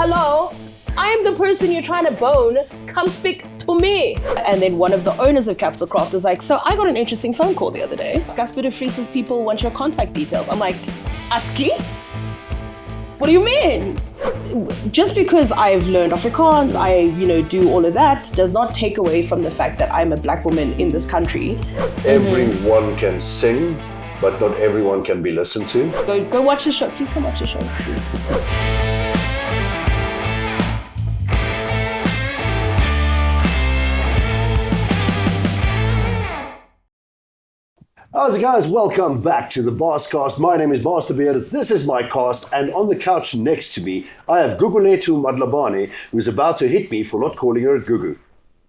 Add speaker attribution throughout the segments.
Speaker 1: hello, I'm the person you're trying to bone. Come speak to me. And then one of the owners of Capital Craft is like, so I got an interesting phone call the other day. Casper de Vries's people want your contact details. I'm like, Askies? What do you mean? Just because I've learned Afrikaans, I do all of that, does not take away from the fact that I'm a black woman in this country.
Speaker 2: Everyone can sing, but not everyone can be listened to.
Speaker 1: Go watch the show. Please come watch the show.
Speaker 2: How's it, guys? Welcome back to the Baascast. My name is Baas de Beer. This is my cast, and on the couch next to me, I have Gugu Madlabane, who's about to hit me for not calling her Gugu.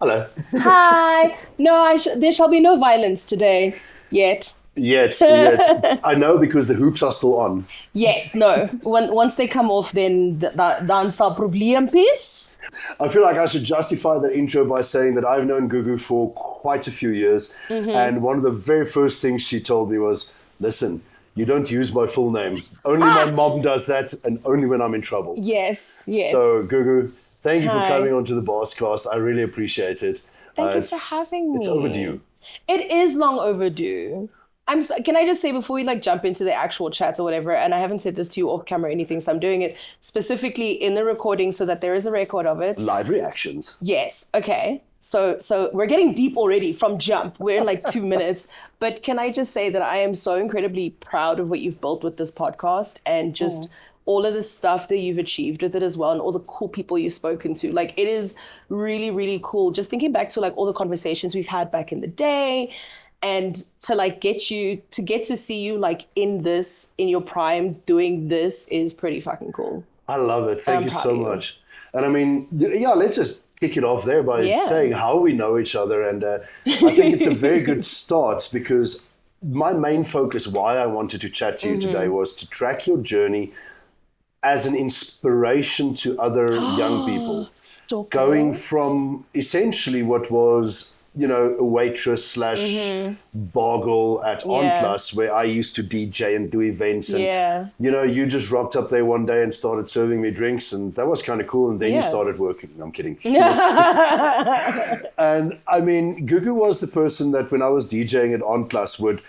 Speaker 2: Hello.
Speaker 1: Hi. No, there shall be no violence today. Yet.
Speaker 2: I know, because the hoops are still on.
Speaker 1: Yes, no. Once they come off, then dan sal probleempies.
Speaker 2: I feel like I should justify that intro by saying that I've known Gugu for quite a few years. And one of the very first things she told me was, listen, you don't use my full name. Only my mom does that, and only when I'm in trouble.
Speaker 1: Yes.
Speaker 2: So, Gugu, thank you for coming onto the Baascast. I really appreciate it.
Speaker 1: Thank you for having me.
Speaker 2: It's overdue.
Speaker 1: It is long overdue. Can I just say, before we jump into the actual chat or whatever, and I haven't said this to you off camera or anything, so I'm doing it specifically in the recording so that there is a record of it.
Speaker 2: Live reactions.
Speaker 1: Yes. Okay. So we're getting deep already from jump. We're in 2 minutes. But can I just say that I am so incredibly proud of what you've built with this podcast, and just all of the stuff that you've achieved with it as well, and all the cool people you've spoken to. It is really, really cool. Just thinking back to all the conversations we've had back in the day. And to get to see you in your prime doing this is pretty fucking cool.
Speaker 2: I love it. Thank you so much. And I mean, let's just kick it off there by saying how we know each other. And I think it's a very good start, because my main focus, why I wanted to chat to you today, was to track your journey as an inspiration to other young people. Going from essentially what was a waitress / boggle at OnPlus, where I used to DJ and do events. And, you just rocked up there one day and started serving me drinks, and that was kind of cool. And then you started working. I'm kidding. And I mean, Gugu was the person that when I was DJing at OnPlus would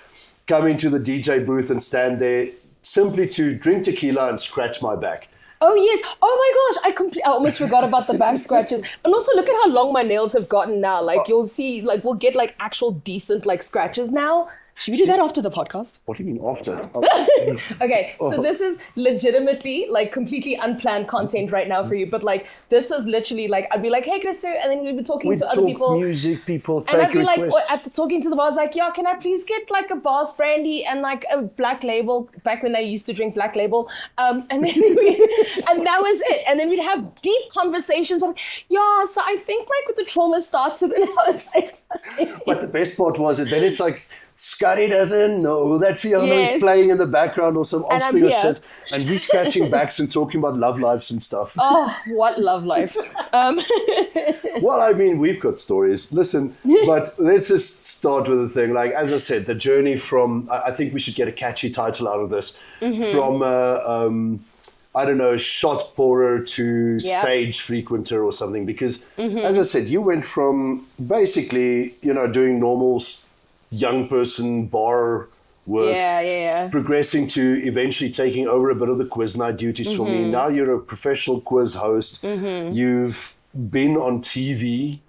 Speaker 2: come into the DJ booth and stand there simply to drink tequila and scratch my back.
Speaker 1: Oh, yes. Oh, my gosh. I almost forgot about the back scratches. And also, look at how long my nails have gotten now. You'll see, we'll get, actual decent, scratches now. Should we do that after the podcast?
Speaker 2: What do you mean after?
Speaker 1: Okay, so this is legitimately, completely unplanned content right now for you. But, this was literally, I'd be like, hey, Christo, and then we'd be talking to other people.
Speaker 2: Music people, take
Speaker 1: and I'd be
Speaker 2: requests.
Speaker 1: Talking to the bars, can I please get, a Bars brandy and, a Black Label, back when I used to drink Black Label. And then and that was it. And then we'd have deep conversations so I think, with the trauma started when I was
Speaker 2: But the best part was then it's Scotty doesn't know that Fiona is playing in the background or some offspring shit. And he's scratching backs and talking about love lives and stuff.
Speaker 1: Oh, what love life.
Speaker 2: Well, I mean, we've got stories. Listen, but let's just start with the thing. As I said, the journey from, I think we should get a catchy title out of this, from, I don't know, shot pourer to stage frequenter or something. Because, as I said, you went from basically, doing normal young person bar work, progressing to eventually taking over a bit of the quiz night duties for me. Now you're a professional quiz host. You've been on TV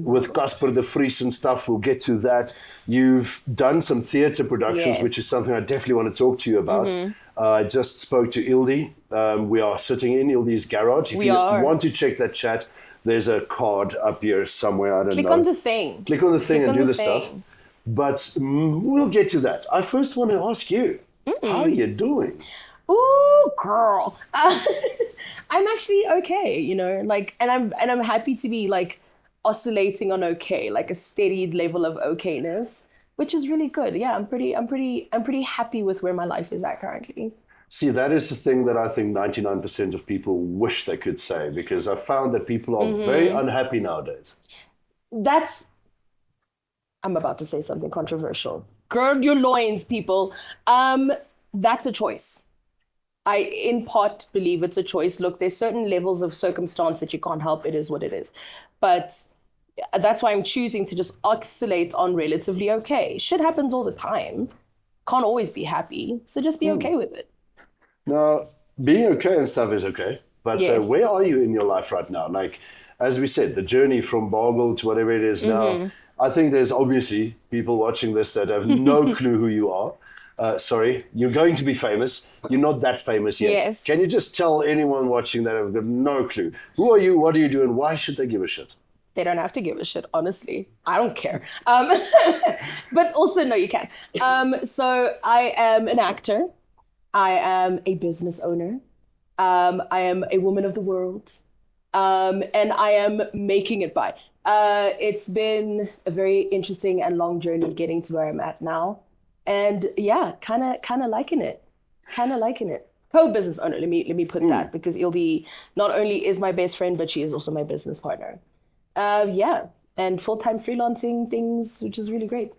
Speaker 2: with Casper de Vries and stuff. We'll get to that. You've done some theatre productions, which is something I definitely want to talk to you about. I just spoke to Ildi. We are sitting in Ildi's garage. If you want to check that chat, there's a card up here somewhere. I don't know.
Speaker 1: Click on the thing.
Speaker 2: Click on the thing and do the stuff. But we'll get to that. I first want to ask you, how are you doing?
Speaker 1: Ooh, girl. I'm actually okay, and I'm happy to be oscillating on okay, a steady level of okayness, which is really good. Yeah, I'm pretty happy with where my life is at currently.
Speaker 2: See, that is the thing that I think 99% of people wish they could say, because I found that people are very unhappy nowadays.
Speaker 1: I'm about to say something controversial. Gird your loins, people. That's a choice. I in part believe it's a choice. Look, there's certain levels of circumstance that you can't help. It is what it is. But that's why I'm choosing to just oscillate on relatively okay. Shit happens all the time. Can't always be happy. So just be okay with it.
Speaker 2: Now, being okay and stuff is okay. But
Speaker 1: Yes.
Speaker 2: where are you in your life right now? Like, as we said, the journey from Bargle to whatever it is now, I think there's obviously people watching this that have no clue who you are. Sorry, you're going to be famous. You're not that famous yet.
Speaker 1: Yes.
Speaker 2: Can you just tell anyone watching that have got no clue? Who are you? What do you do? And why should they give a shit?
Speaker 1: They don't have to give a shit, honestly. I don't care. But also, no, you can. So I am an actor. I am a business owner. I am a woman of the world. And I am making it by. It's been a very interesting and long journey getting to where I'm at now. And yeah, kind of liking it. Co-business owner, let me put that, because Ildi not only is my best friend, but she is also my business partner. Yeah, and full-time freelancing things, which is really great.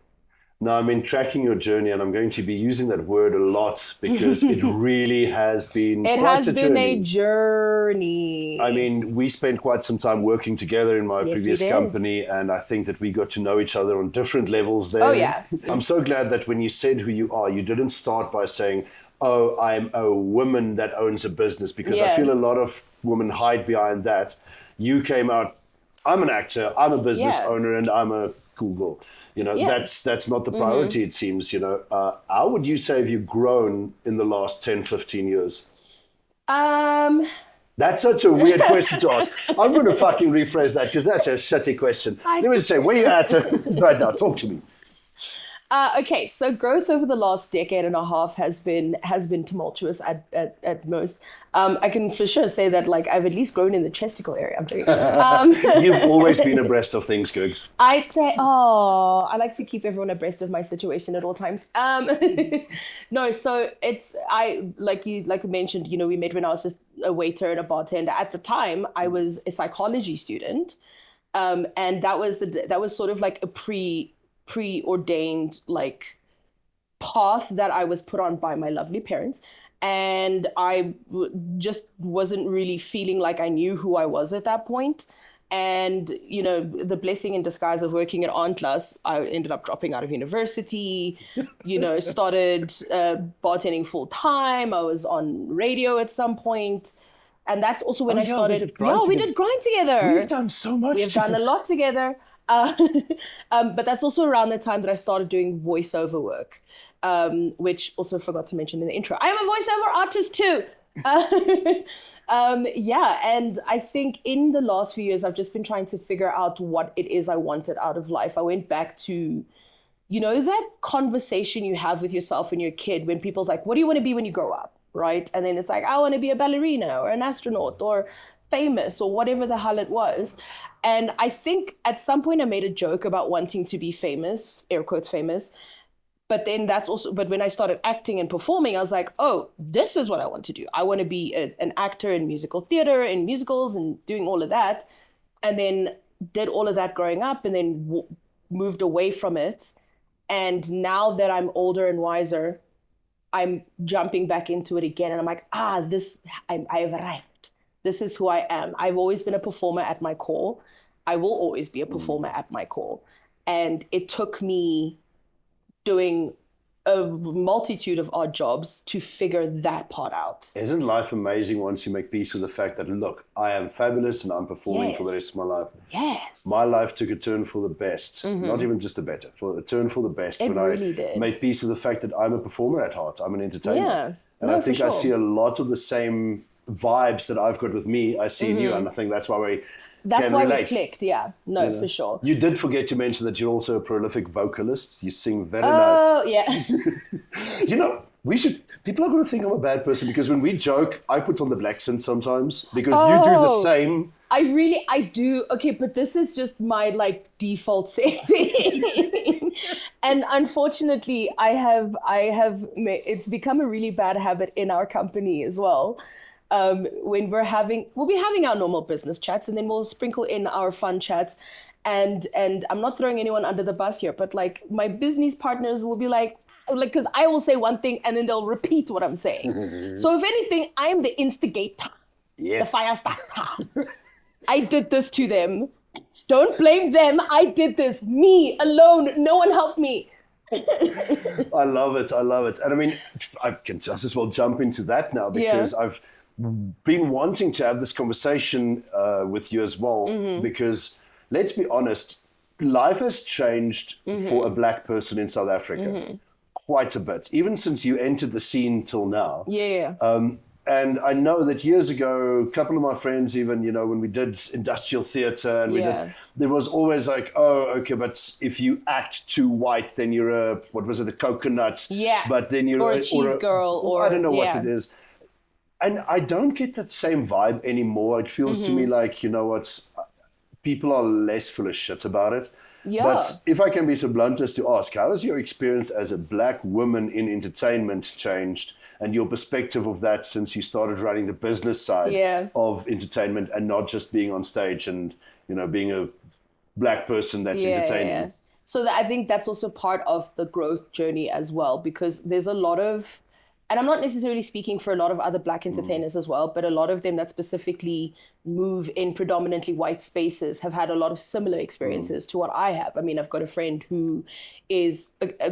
Speaker 2: Now, I'm tracking your journey, and I'm going to be using that word a lot because it really has been quite a journey. It has been a
Speaker 1: journey.
Speaker 2: I mean, we spent quite some time working together in my previous company, and I think that we got to know each other on different levels there.
Speaker 1: Oh, yeah.
Speaker 2: I'm so glad that when you said who you are, you didn't start by saying, oh, I'm a woman that owns a business, because I feel a lot of women hide behind that. You came out, I'm an actor, I'm a business owner, and I'm a cool girl. You know, that's not the priority, it seems. You know, how would you say have you grown in the last 10, 15 years? That's such a weird question to ask. I'm going to fucking rephrase that, because that's a shitty question. Let me just say, where are you at right now? Talk to me.
Speaker 1: Okay, so growth over the last decade and a half has been tumultuous at most. I can for sure say that, like, I've at least grown in the chesticle area. I'm joking.
Speaker 2: You've always been abreast of things, Gugs.
Speaker 1: I like to keep everyone abreast of my situation at all times. No, so it's like you mentioned, you know, we met when I was just a waiter and a bartender. At the time, I was a psychology student, and that was sort of like a preordained like path that I was put on by my lovely parents, and I just wasn't really feeling like I knew who I was at that point. And you know, the blessing in disguise of working at Antlas, I ended up dropping out of university. You know, started bartending full time. I was on radio at some point. And that's also when I started. We did grind together.
Speaker 2: We've done so much.
Speaker 1: We've done a lot together. But that's also around the time that I started doing voiceover work, which also forgot to mention in the intro. I am a voiceover artist too. Yeah, and I think in the last few years, I've just been trying to figure out what it is I wanted out of life. I went back to, you know, that conversation you have with yourself when you're a kid, when people's like, what do you want to be when you grow up? Right? And then it's like, I want to be a ballerina or an astronaut or famous or whatever the hell it was. And I think at some point I made a joke about wanting to be famous, air quotes famous. But then but when I started acting and performing, I was like, oh, this is what I want to do. I want to be an actor in musical theater and musicals and doing all of that. And then did all of that growing up and then moved away from it. And now that I'm older and wiser, I'm jumping back into it again. And I'm like, I have arrived. This is who I am. I've always been a performer at my core. I will always be a performer at my core. And it took me doing a multitude of odd jobs to figure that part out.
Speaker 2: Isn't life amazing once you make peace with the fact that, look, I am fabulous and I'm performing for the rest of my life?
Speaker 1: Yes.
Speaker 2: My life took a turn for the best, not even just a better, for a turn for the best.
Speaker 1: It
Speaker 2: when
Speaker 1: really
Speaker 2: I
Speaker 1: did.
Speaker 2: made peace with the fact that I'm a performer at heart. I'm an entertainer.
Speaker 1: Yeah.
Speaker 2: And I think I see a lot of the same vibes that I've got with me, I see in you. And I think that's why we
Speaker 1: we clicked, yeah. No, for sure.
Speaker 2: You did forget to mention that you're also a prolific vocalist. You sing very nice.
Speaker 1: Oh, yeah.
Speaker 2: You know, people are going to think I'm a bad person because when we joke, I put on the black synth sometimes because you do the same.
Speaker 1: I do. Okay, but this is just my like default setting. And unfortunately, it's become a really bad habit in our company as well. When we'll be having our normal business chats and then we'll sprinkle in our fun chats. And I'm not throwing anyone under the bus here, but like my business partners will be like, like, because I will say one thing and then they'll repeat what I'm saying. So if anything, I am the instigator, the fire starter. I did this to them. Don't blame them. I did this. Me alone. No one helped me.
Speaker 2: I love it. And I mean, I can just as well jump into that now because I've been wanting to have this conversation with you as well because let's be honest, life has changed for a black person in South Africa quite a bit, even since you entered the scene till now. And I know that years ago, a couple of my friends, even, you know, when we did industrial theatre and there was always like, oh, okay, but if you act too white, then you're a, what was it, a coconut? But then you're
Speaker 1: a cheese girl. Or
Speaker 2: I don't know what it is. And I don't get that same vibe anymore. It feels to me like, you know what, people are less full of shit about it. But if I can be so blunt as to ask, how has your experience as a black woman in entertainment changed? And your perspective of that since you started running the business side of entertainment and not just being on stage and, you know, being a black person that's entertaining.
Speaker 1: So I think that's also part of the growth journey as well, because there's a lot of, and I'm not necessarily speaking for a lot of other black entertainers as well, but a lot of them that specifically move in predominantly white spaces have had a lot of similar experiences to what I have. I mean, I've got a friend who is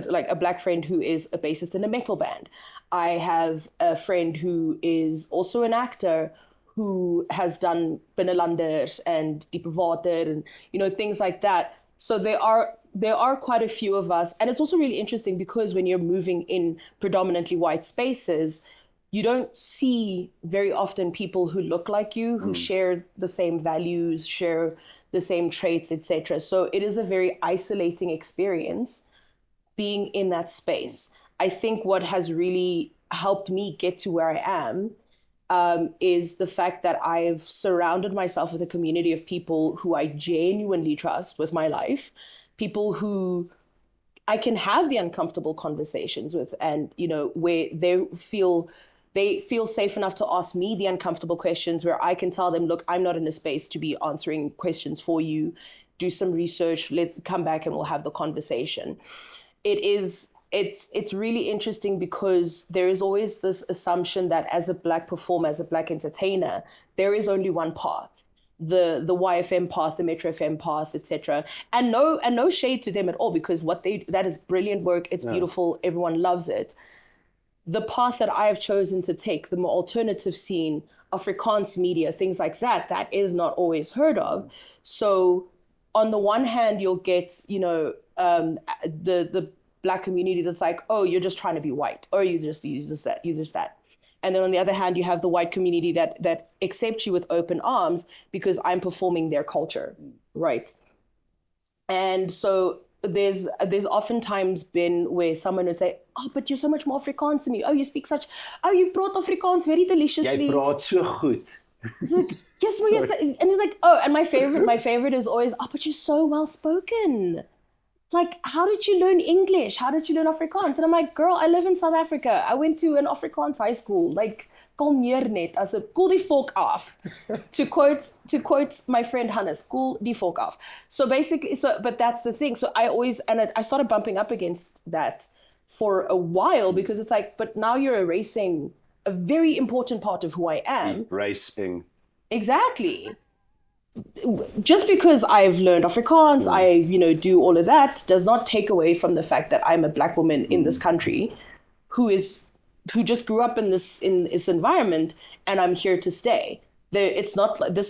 Speaker 1: like a black friend who is a bassist in a metal band. I have a friend who is also an actor who has done Binnelanders and Diepe Water and, you know, things like that. So there are quite a few of us. And it's also really interesting because when you're moving in predominantly white spaces, you don't see very often people who look like you, who share the same values, share the same traits, etc. So it is a very isolating experience being in that space. I think what has really helped me get to where I am is the fact that I've surrounded myself with a community of people who I genuinely trust with my life, people who I can have the uncomfortable conversations with, and, you know, where they feel safe enough to ask me the uncomfortable questions, where I can tell them, look, I'm not in a space to be answering questions for you. Do some research, come back and we'll have the conversation. It's really interesting because there is always this assumption that as a black performer, as a black entertainer, there is only one path. The YFM path, the Metro FM path, etc. And no shade to them at all, because that is brilliant work. It's beautiful. Everyone loves it. The path that I have chosen to take, the more alternative scene, Afrikaans media, things like that, that is not always heard of. So on the one hand, you'll get, you know, the black community that's like, oh, you're just trying to be white, or you just that. And then on the other hand, you have the white community that accepts you with open arms because I'm performing their culture, right? And so there's oftentimes been where someone would say, oh, but you're so much more Afrikaans than me. Oh, you praat Afrikaans very deliciously.
Speaker 2: Jy praat so goed.
Speaker 1: It's like, yes, well, yes. And it's like, oh, and my favorite is always, oh, but you're so well spoken. Like, how did you learn English? How did you learn Afrikaans? And I'm like, girl, I live in South Africa. I went to an Afrikaans high school. Like, kalmeer net, as a cool die volk af. To quote my friend Hannes, cool die volk af. So basically, but that's the thing. So I started bumping up against that for a while, because it's like, but now you're erasing a very important part of who I am.
Speaker 2: Erasing.
Speaker 1: Exactly. Just because I've learned Afrikaans, I do all of that, does not take away from the fact that I'm a black woman in this country who just grew up in this environment, and I'm here to stay. This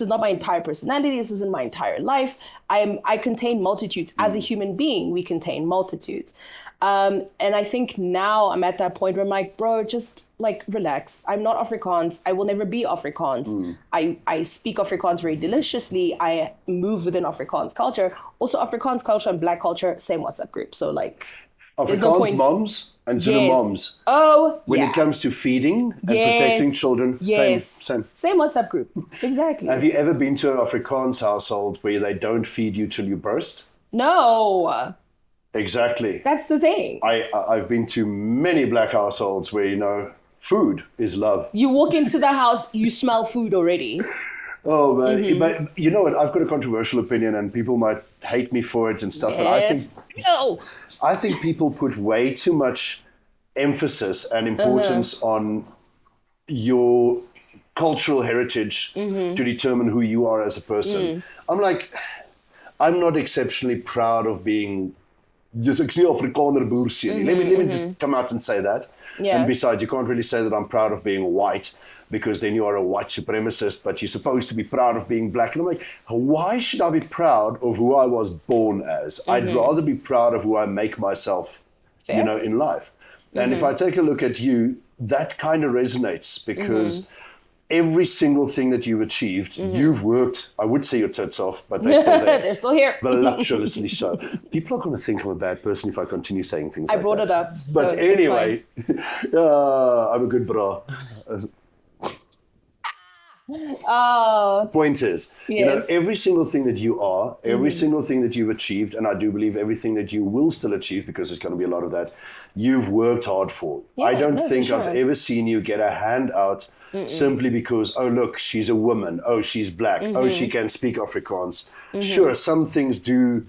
Speaker 1: is not my entire personality. This isn't my entire life. I contain multitudes. As a human being, we contain multitudes. And I think now I'm at that point where I'm like, bro, just like relax. I'm not Afrikaans. I will never be Afrikaans. I speak Afrikaans very deliciously. I move within Afrikaans culture. Also, Afrikaans culture and black culture, same WhatsApp group. So like,
Speaker 2: Afrikaans moms and Zulu moms.
Speaker 1: Oh,
Speaker 2: when it comes to feeding and protecting children, same
Speaker 1: WhatsApp group. Exactly.
Speaker 2: Have you ever been to an Afrikaans household where they don't feed you till you burst?
Speaker 1: No.
Speaker 2: Exactly.
Speaker 1: That's the thing.
Speaker 2: I've been to many black households where, food is love.
Speaker 1: You walk into the house, you smell food already.
Speaker 2: Oh, man. But you know what? I've got a controversial opinion, and people might hate me for it and stuff. But I think people put way too much emphasis and importance on your cultural heritage to determine who you are as a person. I'm like, I'm not exceptionally proud of being just ek sien Afrikaner Boerseuns. Let me just come out and say that.
Speaker 1: Yeah.
Speaker 2: And besides, you can't really say that I'm proud of being white, because then you are a white supremacist, but you're supposed to be proud of being black. And I'm like, why should I be proud of who I was born as? I'd rather be proud of who I make myself,
Speaker 1: Fair.
Speaker 2: you know, in life. And if I take a look at you, that kind of resonates, because every single thing that you've achieved, you've worked, I would say your tits off, but they're still there.
Speaker 1: They're still here.
Speaker 2: Voluptuously so. People are going to think I'm a bad person if I continue saying things like that.
Speaker 1: I brought it up.
Speaker 2: But
Speaker 1: so
Speaker 2: anyway, I'm a good bra.
Speaker 1: Oh.
Speaker 2: Point is, you know, every single thing that you are, every single thing that you've achieved, and I do believe everything that you will still achieve, because there's going to be a lot of that, you've worked hard for.
Speaker 1: Yeah,
Speaker 2: I don't think
Speaker 1: for
Speaker 2: I've
Speaker 1: sure.
Speaker 2: ever seen you get a hand out simply because, oh, look, she's a woman. Oh, she's black. Oh, she can speak Afrikaans. Sure, some things do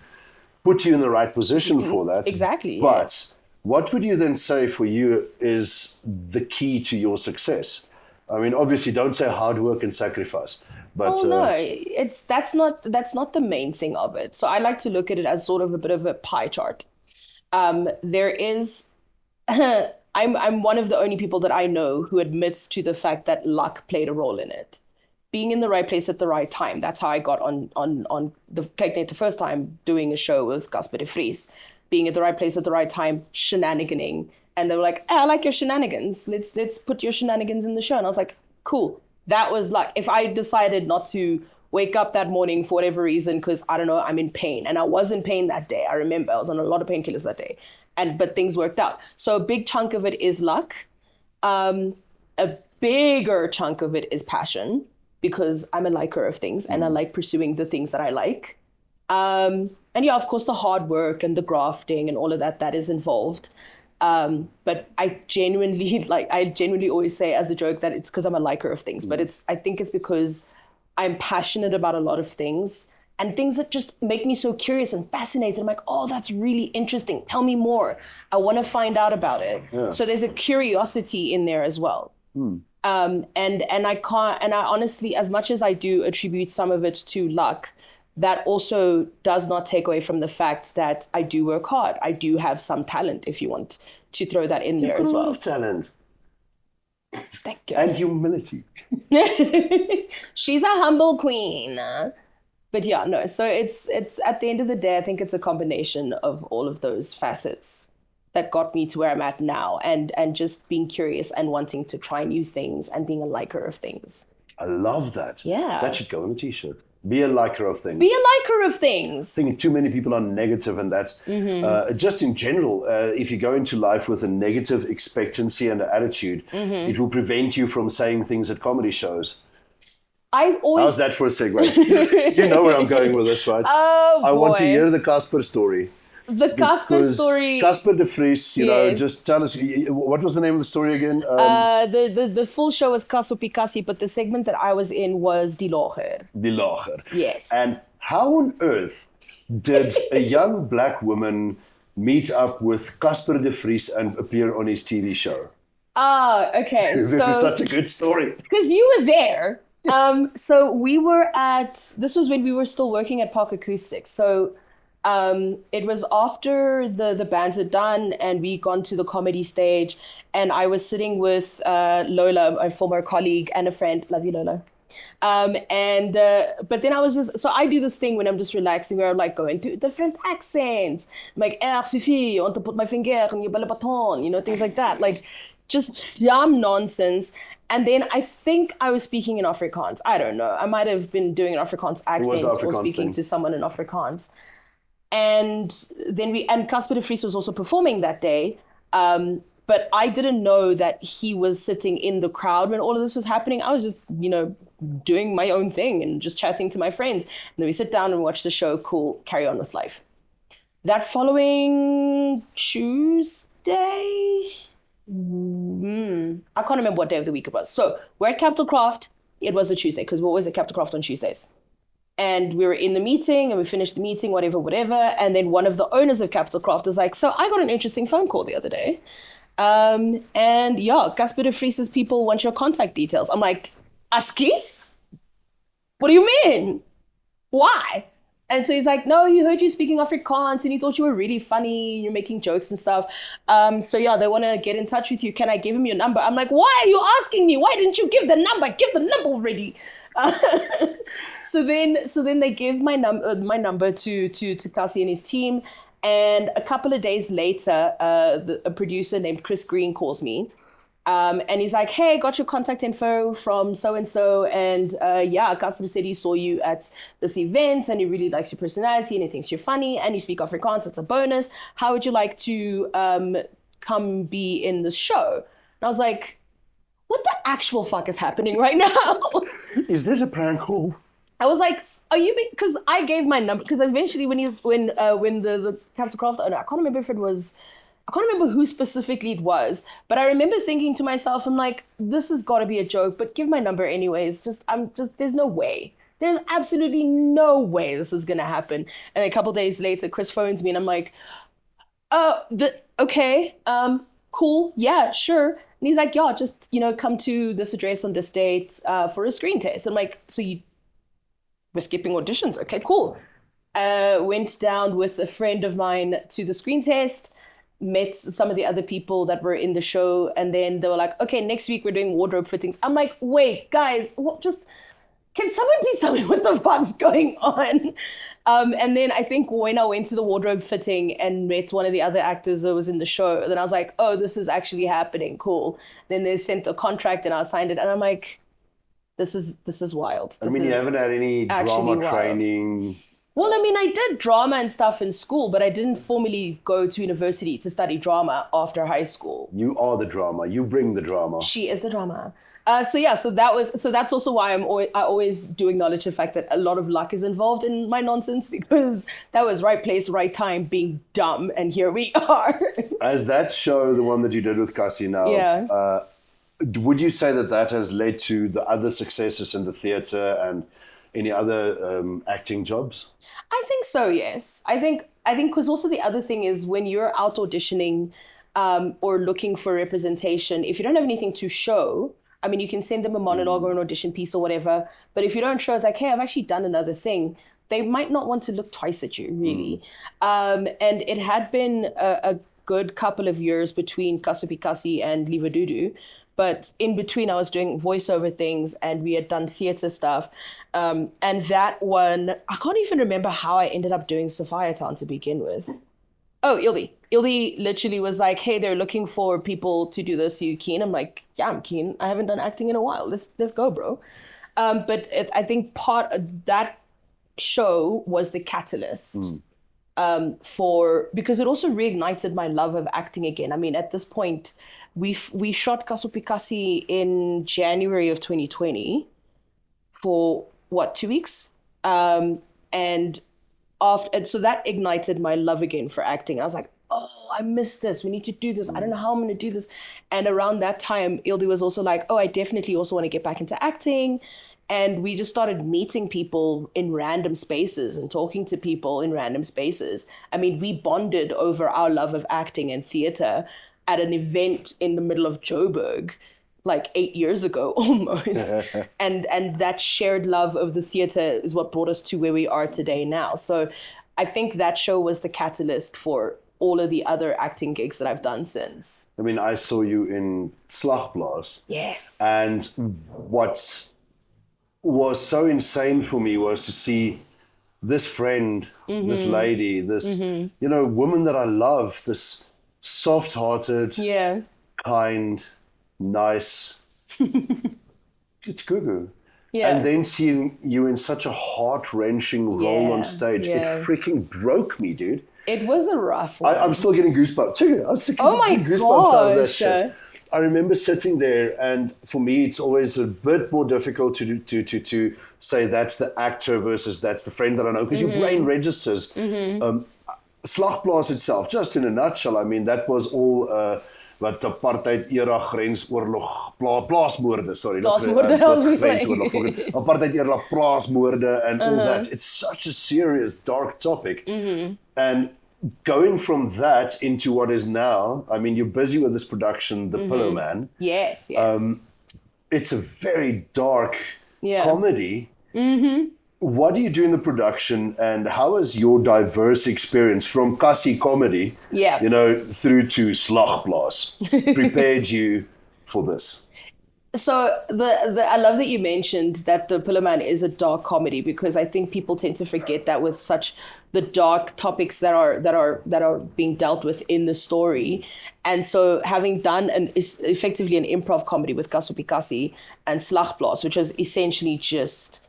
Speaker 2: put you in the right position for that.
Speaker 1: Exactly.
Speaker 2: But what would you then say for you is the key to your success? I mean, obviously, don't say hard work and sacrifice. But
Speaker 1: no, that's not the main thing of it. So I like to look at it as sort of a bit of a pie chart. There is, I'm one of the only people that I know who admits to the fact that luck played a role in it. Being in the right place at the right time. That's how I got on the Kyk the first time, doing a show with Christo de Beer. Being at the right place at the right time, shenaniganing. And they were like, I like your shenanigans. Let's put your shenanigans in the show. And I was like, cool. That was like, if I decided not to wake up that morning for whatever reason, because I don't know, I'm in pain. And I was in pain that day. I remember I was on a lot of painkillers that day. But things worked out. So a big chunk of it is luck. A bigger chunk of it is passion, because I'm a liker of things and I like pursuing the things that I like. And yeah, of course, the hard work and the grafting and all of that is involved. But I genuinely always say as a joke that it's because I'm a liker of things, but I think it's because I'm passionate about a lot of things, and things that just make me so curious and fascinated. I'm like, oh, that's really interesting. Tell me more. I want to find out about it. Yeah. So there's a curiosity in there as well. And I honestly, as much as I do attribute some of it to luck, that also does not take away from the fact that I do work hard. I do have some talent, if you want to throw that in there as well.
Speaker 2: You've got a lot of talent.
Speaker 1: Thank you.
Speaker 2: And humility.
Speaker 1: She's a humble queen. But yeah, no. So it's at the end of the day, I think it's a combination of all of those facets that got me to where I'm at now, and just being curious and wanting to try new things and being a liker of things.
Speaker 2: I love that.
Speaker 1: Yeah.
Speaker 2: That should go on a t-shirt. Be a liker of things.
Speaker 1: Be a liker of things.
Speaker 2: I think too many people are negative in that. Just in general, if you go into life with a negative expectancy and attitude, it will prevent you from saying things at comedy shows. How's that for a segue? You know where I'm going with this, right?
Speaker 1: Oh, boy.
Speaker 2: I want to hear the Casper story.
Speaker 1: The Casper story.
Speaker 2: Casper de Beer, you know, just tell us, what was the name of the story again?
Speaker 1: The full show was Kaso Pikasi, but the segment that I was in was Die Lager.
Speaker 2: Die Lager.
Speaker 1: Yes.
Speaker 2: And how on earth did a young black woman meet up with Casper de Beer and appear on his TV show?
Speaker 1: Okay.
Speaker 2: This is such a good story.
Speaker 1: Because you were there. So we were this was when we were still working at Park Acoustics. So it was after the bands had done and we gone to the comedy stage, and I was sitting with Lola, my former colleague and a friend. Love you, Lola. But then I was just, so I do this thing when I'm just relaxing where I'm like going to different accents. I'm like, Fifi, I want to put my finger on your belly button, you know, things like that. Like just dumb nonsense. And then I think I was speaking in Afrikaans. I don't know. I might have been doing an Afrikaans accent or speaking to someone in Afrikaans. And then Casper de Beer was also performing that day. But I didn't know that he was sitting in the crowd when all of this was happening. I was just, you know, doing my own thing and just chatting to my friends. And then we sit down and watch the show. Cool, carry on with life. That following Tuesday, I can't remember what day of the week it was. So we're at Capital Craft. It was a Tuesday because we're always at Capital Craft on Tuesdays. And we were in the meeting and we finished the meeting, whatever. And then one of the owners of Capital Craft was like, so I got an interesting phone call the other day. And yeah, Casper de Vries's people want your contact details. I'm like, Askies? What do you mean? Why? And so he's like, no, he heard you speaking Afrikaans and he thought you were really funny. You're making jokes and stuff. So yeah, they want to get in touch with you. Can I give him your number? I'm like, why are you asking me? Why didn't you give the number? Give the number already. So then they give my number to Kasi and his team. And a couple of days later, a producer named Chris Green calls me. And he's like, hey, got your contact info from so-and-so. And yeah, Casper said he saw you at this event and he really likes your personality and he thinks you're funny and you speak Afrikaans. It's a bonus. How would you like to come be in the show? And I was like, what the actual fuck is happening right now?
Speaker 2: Is this a prank call?
Speaker 1: I was like, are you, because I gave my number, because eventually when the Capital Craft owner, I can't remember who specifically it was, but I remember thinking to myself, I'm like, this has got to be a joke, but give my number anyways. There's no way. There's absolutely no way this is going to happen. And a couple days later, Chris phones me and I'm like, okay, cool. Yeah, sure. And he's like, yeah, just, come to this address on this date for a screen test. I'm like, so we're skipping auditions. Okay, cool. Went down with a friend of mine to the screen test, met some of the other people that were in the show, and then they were like, okay, next week we're doing wardrobe fittings. I'm like, wait, guys, can someone please tell me what the fuck's going on? And then I think when I went to the wardrobe fitting and met one of the other actors that was in the show, then I was like, oh, this is actually happening, cool. Then they sent the contract and I signed it, and I'm like, this is wild.
Speaker 2: You haven't had any drama training.
Speaker 1: Well, I did drama and stuff in school, but I didn't formally go to university to study drama after high school.
Speaker 2: You are the drama. You bring the drama.
Speaker 1: She is the drama. So that's also why I always do acknowledge the fact that a lot of luck is involved in my nonsense, because that was right place, right time, being dumb, and here we are.
Speaker 2: As that show, the one that you did with Cassie now,
Speaker 1: yeah.
Speaker 2: Would you say that has led to the other successes in the theatre and any other acting jobs?
Speaker 1: I think so, yes. I think because also the other thing is when you're out auditioning or looking for representation, if you don't have anything to show, you can send them a monologue or an audition piece or whatever, but if you don't show, it's like, hey, I've actually done another thing. They might not want to look twice at you, really. And it had been a good couple of years between Kasupikasi and Livadudu. But in between, I was doing voiceover things and we had done theatre stuff. And that one, I can't even remember how I ended up doing Sophia Town to begin with. Oh, Ildi. Ildi literally was like, hey, they're looking for people to do this. Are you keen? I'm like, yeah, I'm keen. I haven't done acting in a while. Let's go, bro. I think part of that show was the catalyst. Because it also reignited my love of acting again. At this point, we shot Kasupikasi in January of 2020 for 2 weeks, and so that ignited my love again for acting. I was like, oh, I missed this. We need to do this. I don't know how I'm going to do this. And around that time, Ildi was also like, oh, I definitely also want to get back into acting. And we just started meeting people in random spaces and talking to people in random spaces. We bonded over our love of acting and theatre at an event in the middle of Joburg, like 8 years ago almost. and that shared love of the theatre is what brought us to where we are today now. So I think that show was the catalyst for all of the other acting gigs that I've done since.
Speaker 2: I saw you in Stalk Baas.
Speaker 1: Yes.
Speaker 2: And what was so insane for me was to see this friend, this lady, this woman that I love, this soft-hearted, kind, nice. It's Gugu. Yeah. And then seeing you in such a heart-wrenching role on stage, it freaking broke me, dude.
Speaker 1: It was a rough one.
Speaker 2: I'm still getting goosebumps. Check it. I'm still getting goosebumps out of that shit. I remember sitting there, and for me, it's always a bit more difficult to say that's the actor versus that's the friend that I know, because your brain registers. Stalk Baas itself, just in a nutshell, that was all wat apartheid-era grensoorlog, plaasmoorde, sorry. Apartheid-era plaasmoorde and all that. It's such a serious, dark topic. And going from that into what is now, I mean, you're busy with this production, The Pillowman.
Speaker 1: Yes.
Speaker 2: It's a very dark comedy. What do you do in the production, and how has your diverse experience from Kasi comedy, through to Stalk Baas prepared you for this?
Speaker 1: So I love that you mentioned that The Pillowman is a dark comedy, because I think people tend to forget that with such the dark topics that are being dealt with in the story. And so having done effectively an improv comedy with Kasi and Stalk Baas, which is essentially just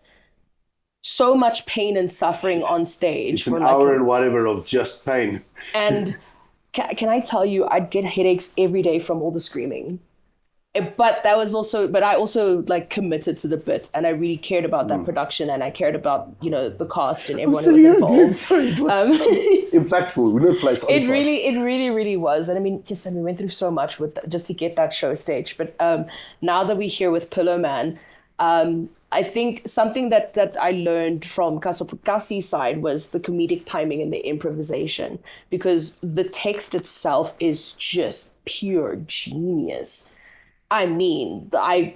Speaker 1: so much pain and suffering on stage.
Speaker 2: It's an hour and whatever of just pain.
Speaker 1: And can I tell you, I'd get headaches every day from all the screaming. But I also like committed to the bit, and I really cared about that production, and I cared about, the cast and everyone who was involved.
Speaker 2: Sorry, it was so impactful.
Speaker 1: It really was. And we went through so much just to get that show staged. But now that we're here with Pillowman, I think something that I learned from Kasi's side was the comedic timing and the improvisation, because the text itself is just pure genius. I mean, sure,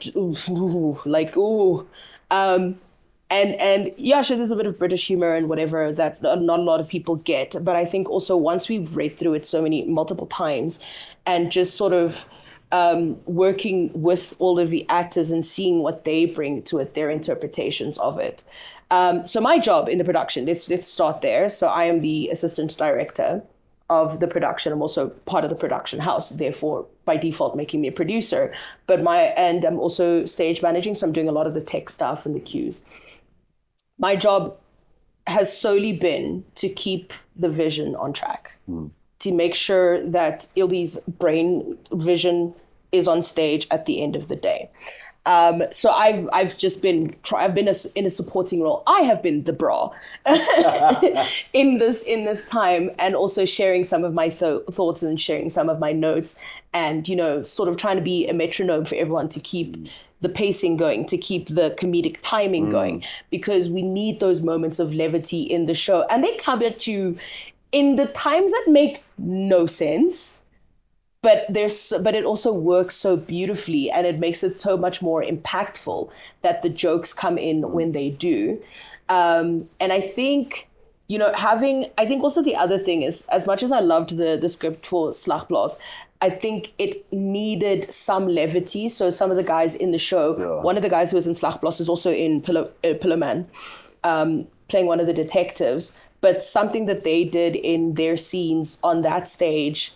Speaker 1: there's a bit of British humor and whatever that not a lot of people get. But I think also once we've read through it multiple times, and just sort of working with all of the actors and seeing what they bring to it, their interpretations of it. So my job in the production, let's start there. So I am the assistant director of the production. I'm also part of the production house, therefore by default making me a producer. And I'm also stage managing, so I'm doing a lot of the tech stuff and the cues. My job has solely been to keep the vision on track, to make sure that Ildy's brain vision is on stage at the end of the day. So I've been in a supporting role. I have been the bra in this time, and also sharing some of my thoughts and sharing some of my notes, and sort of trying to be a metronome for everyone to keep the pacing going, to keep the comedic timing going, because we need those moments of levity in the show, and they come at you in the times that make no sense. But it also works so beautifully, and it makes it so much more impactful that the jokes come in when they do. And I think, I think also the other thing is, as much as I loved the script for Stalk Baas, I think it needed some levity. So some of the guys in the show, one of the guys who was in Stalk Baas is also in Pillowman, playing one of the detectives. But something that they did in their scenes on that stage,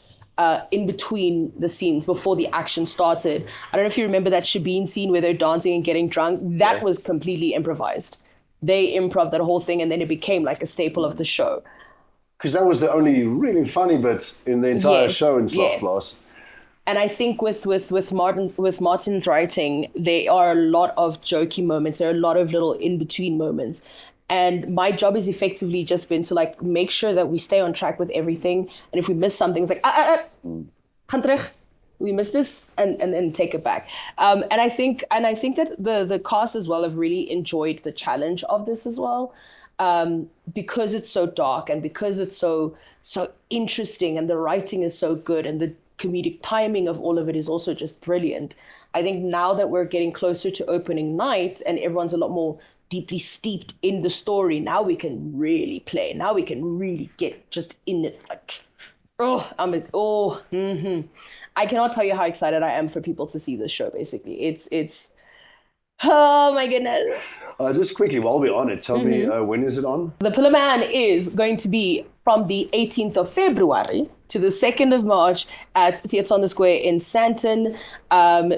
Speaker 1: in between the scenes before the action started. I don't know if you remember that Shabine scene where they're dancing and getting drunk. That was completely improvised. They improv that whole thing, and then it became like a staple of the show.
Speaker 2: Because that was the only really funny bit in the entire show in Stalk Baas.
Speaker 1: And I think with Martin's writing, there are a lot of jokey moments. There are a lot of little in-between moments. And my job has effectively just been to make sure that we stay on track with everything. And if we miss something, it's we missed this, and then take it back. And I think that the cast as well have really enjoyed the challenge of this as well, because it's so dark and because it's so interesting, and the writing is so good, and the comedic timing of all of it is also just brilliant. I think now that we're getting closer to opening night and everyone's a lot more deeply steeped in the story, now we can really play. Now we can really get just in it. I cannot tell you how excited I am for people to see this show. Basically, it's oh my goodness.
Speaker 2: Just quickly, while we're on it, tell me, when is it on? The
Speaker 1: Pillowman is going to be from the 18th of February to the 2nd of March at Theatre on the Square in Sandton.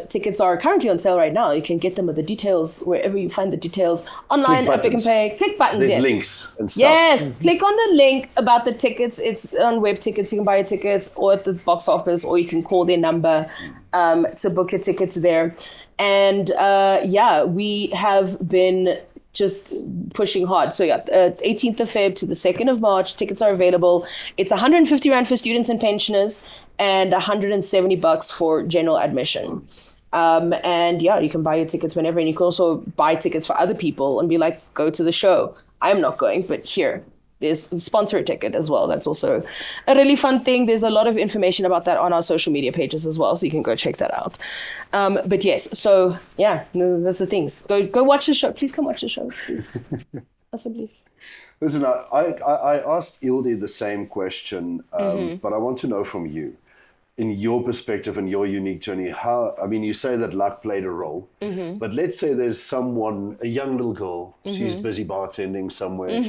Speaker 1: Tickets are currently on sale right now. You can get them with the details wherever you find the details online at Pick and Pay. Click buttons.
Speaker 2: There's links and stuff.
Speaker 1: Yes, click on the link about the tickets. It's on Webtickets. You can buy your tickets, or at the box office, or you can call their number to book your tickets there. And we have been just pushing hard. So 18th of Feb to the 2nd of March, tickets are available. It's 150 Rand for students and pensioners, and $170 for general admission. You can buy your tickets whenever, and you can also buy tickets for other people and be like, go to the show. I'm not going, but here, there's sponsor a ticket as well. That's also a really fun thing. There's a lot of information about that on our social media pages as well, so you can go check that out. But yes, so yeah, those are things. Go watch the show. Please come watch the show, please. Possibly.
Speaker 2: Listen, I asked Ildi the same question, but I want to know from you, in your perspective and your unique journey, you say that luck played a role, but let's say there's someone, a young little girl, she's busy bartending somewhere,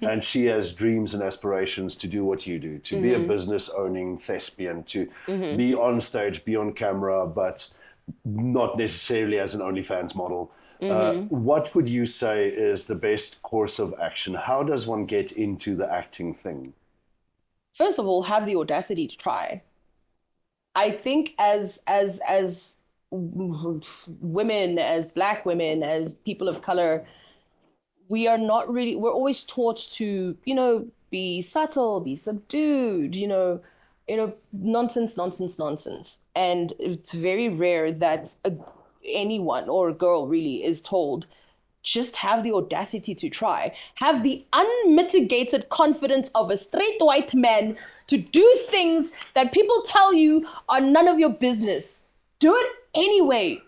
Speaker 2: and she has dreams and aspirations to do what you do, to be a business-owning thespian, to be on stage, be on camera, but not necessarily as an OnlyFans model. What would you say is the best course of action? How does one get into the acting thing?
Speaker 1: First of all, have the audacity to try. I think as women, as Black women, as people of color, we're always taught to, be subtle, be subdued, nonsense. And it's very rare that anyone or a girl really is told, just have the audacity to try. Have the unmitigated confidence of a straight white man to do things that people tell you are none of your business. Do it anyway.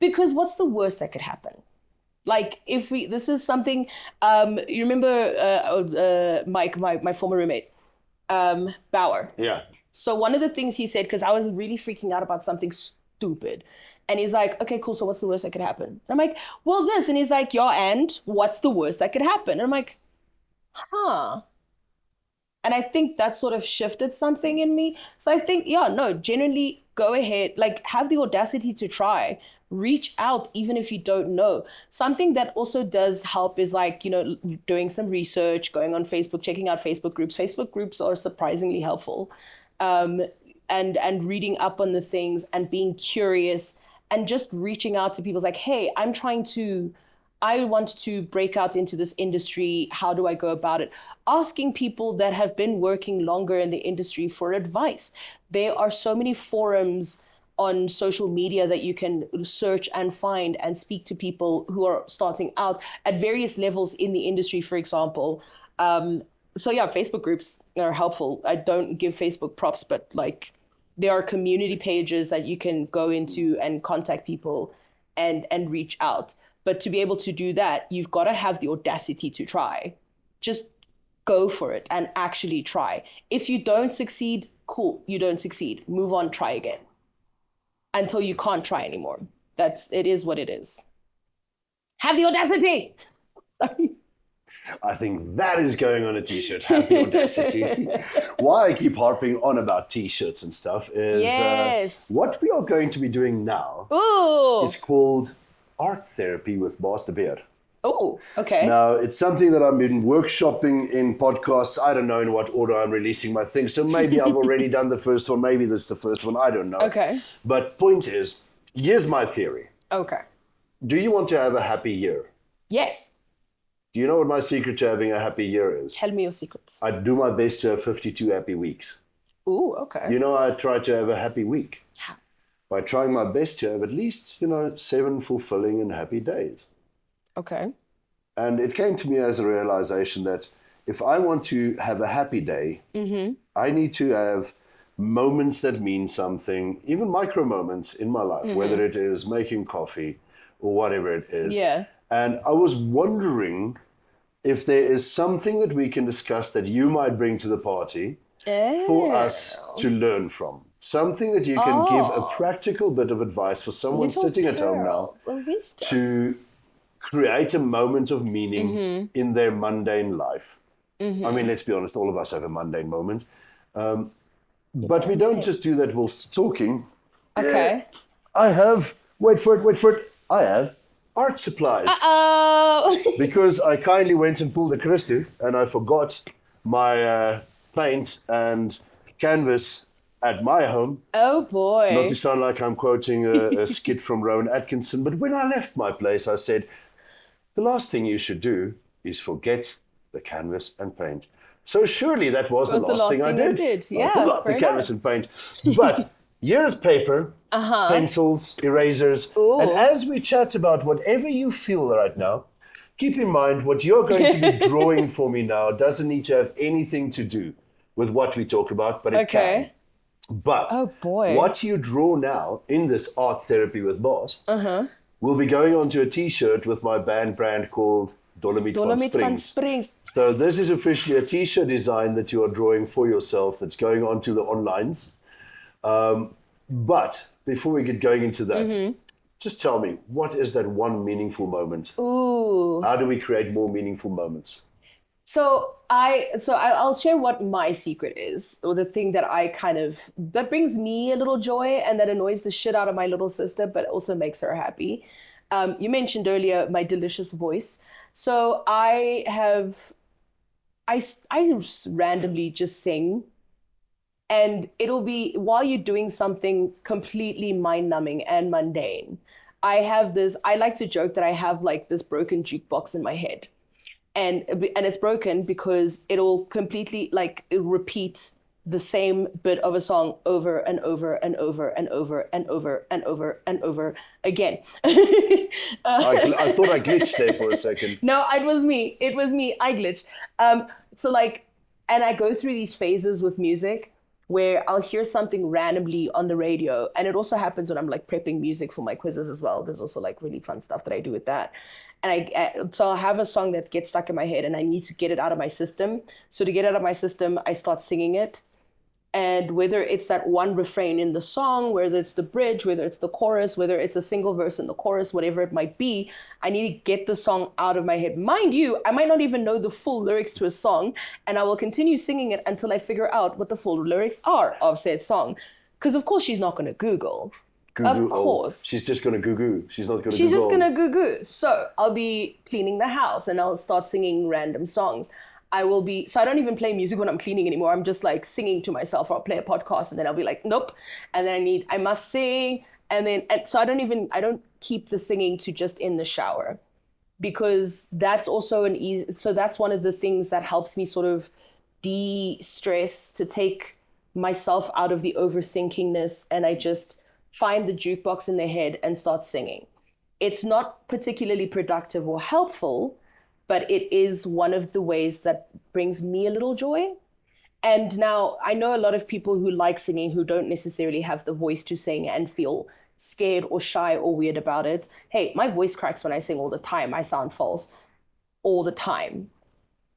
Speaker 1: Because what's the worst that could happen? Like, this is something, you remember Mike, my former roommate, Bauer.
Speaker 2: Yeah.
Speaker 1: So one of the things he said, because I was really freaking out about something stupid. And he's like, okay, cool. So what's the worst that could happen? And I'm like, well, this. And he's like, yeah, and what's the worst that could happen? And I'm like, huh. And I think that sort of shifted something in me. So I think, generally go ahead, like have the audacity to try, reach out, even if you don't know. Something that also does help is like, doing some research, going on Facebook, checking out Facebook groups. Facebook groups are surprisingly helpful. And reading up on the things and being curious and just reaching out to people like, hey, I want to break out into this industry. How do I go about it? Asking people that have been working longer in the industry for advice. There are so many forums on social media that you can search and find and speak to people who are starting out at various levels in the industry, for example. Facebook groups are helpful. I don't give Facebook props, but like there are community pages that you can go into and contact people and reach out. But to be able to do that, you've got to have the audacity to try. Just go for it and actually try. If you don't succeed, cool, you don't succeed. Move on, try again. Until you can't try anymore. It is what it is. Have the audacity. Sorry.
Speaker 2: I think that is going on a t-shirt. Have the audacity. Why I keep harping on about t-shirts and stuff is what we are going to be doing now is called Art Therapy with Baas de Beer.
Speaker 1: Oh, okay.
Speaker 2: Now, it's something that I've been workshopping in podcasts. I don't know in what order I'm releasing my things. So maybe I've already done the first one. Maybe this is the first one. I don't know.
Speaker 1: Okay.
Speaker 2: But point is, here's my theory.
Speaker 1: Okay.
Speaker 2: Do you want to have a happy year?
Speaker 1: Yes.
Speaker 2: Do you know what my secret to having a happy year is?
Speaker 1: Tell me your secrets.
Speaker 2: I do my best to have 52 happy weeks.
Speaker 1: Ooh, okay.
Speaker 2: I try to have a happy week.
Speaker 1: How?
Speaker 2: By trying my best to have at least, 7 fulfilling and happy days.
Speaker 1: Okay.
Speaker 2: And it came to me as a realization that if I want to have a happy day, I need to have moments that mean something, even micro moments in my life, whether it is making coffee or whatever it is.
Speaker 1: Yeah.
Speaker 2: And I was wondering if there is something that we can discuss that you might bring to the party for us to learn from. Something that you can give a practical bit of advice for someone sitting at home now to create a moment of meaning in their mundane life. I mean, let's be honest, all of us have a mundane moment. But we don't just do that whilst talking.
Speaker 1: Okay.
Speaker 2: I have, wait for it, I have art supplies. Because I kindly went and pulled a Christo and I forgot my paint and canvas at my home.
Speaker 1: Oh boy.
Speaker 2: Not to sound like I'm quoting a skit from Rowan Atkinson, but when I left my place, I said, the last thing you should do is forget the canvas and paint. So surely that was the last thing I did.
Speaker 1: Yeah,
Speaker 2: I forgot the canvas and paint. But here's paper, pencils, erasers. Ooh. And as we chat about whatever you feel right now, keep in mind what you're going to be drawing for me now doesn't need to have anything to do with what we talk about, but it can. But
Speaker 1: oh boy,
Speaker 2: what you draw now in this art therapy with Baas will be going onto a T-shirt with my brand called Dolomit van Springs. So this is officially a T-shirt design that you are drawing for yourself that's going onto the onlines. But before we get going into that, just tell me, what is that one meaningful moment?
Speaker 1: Ooh.
Speaker 2: How do we create more meaningful moments?
Speaker 1: So I'll share what my secret is, or the thing that that brings me a little joy and that annoys the shit out of my little sister, but also makes her happy. You mentioned earlier my delicious voice. So I randomly just sing, and it'll be while you're doing something completely mind-numbing and mundane. I like to joke that I have like this broken jukebox in my head. And it's broken because it'll completely repeat the same bit of a song over and over and over and over and over and over and over again.
Speaker 2: I thought I glitched there for a second.
Speaker 1: No, it was me. I glitched. And I go through these phases with music where I'll hear something randomly on the radio. And it also happens when I'm like prepping music for my quizzes as well. There's also like really fun stuff that I do with that. And so I'll have a song that gets stuck in my head and I need to get it out of my system. So to get it out of my system, I start singing it. And whether it's that one refrain in the song, whether it's the bridge, whether it's the chorus, whether it's a single verse in the chorus, whatever it might be, I need to get the song out of my head. Mind you, I might not even know the full lyrics to a song, and I will continue singing it until I figure out what the full lyrics are of said song. Because of course she's not going to Google. Of course.
Speaker 2: She's just going to Gugu. She's not going to Google.
Speaker 1: She's just going to Gugu. So I'll be cleaning the house and I'll start singing random songs. So I don't even play music when I'm cleaning anymore. I'm just like singing to myself, or I'll play a podcast and then I'll be like, nope. And then I must sing. And so I don't keep the singing to just in the shower, because that's also so that's one of the things that helps me sort of de-stress, to take myself out of the overthinkingness, and I just find the jukebox in their head and start singing. It's not particularly productive or helpful, but it is one of the ways that brings me a little joy. And now I know a lot of people who like singing who don't necessarily have the voice to sing and feel scared or shy or weird about it. Hey, my voice cracks when I sing all the time. I sound false all the time.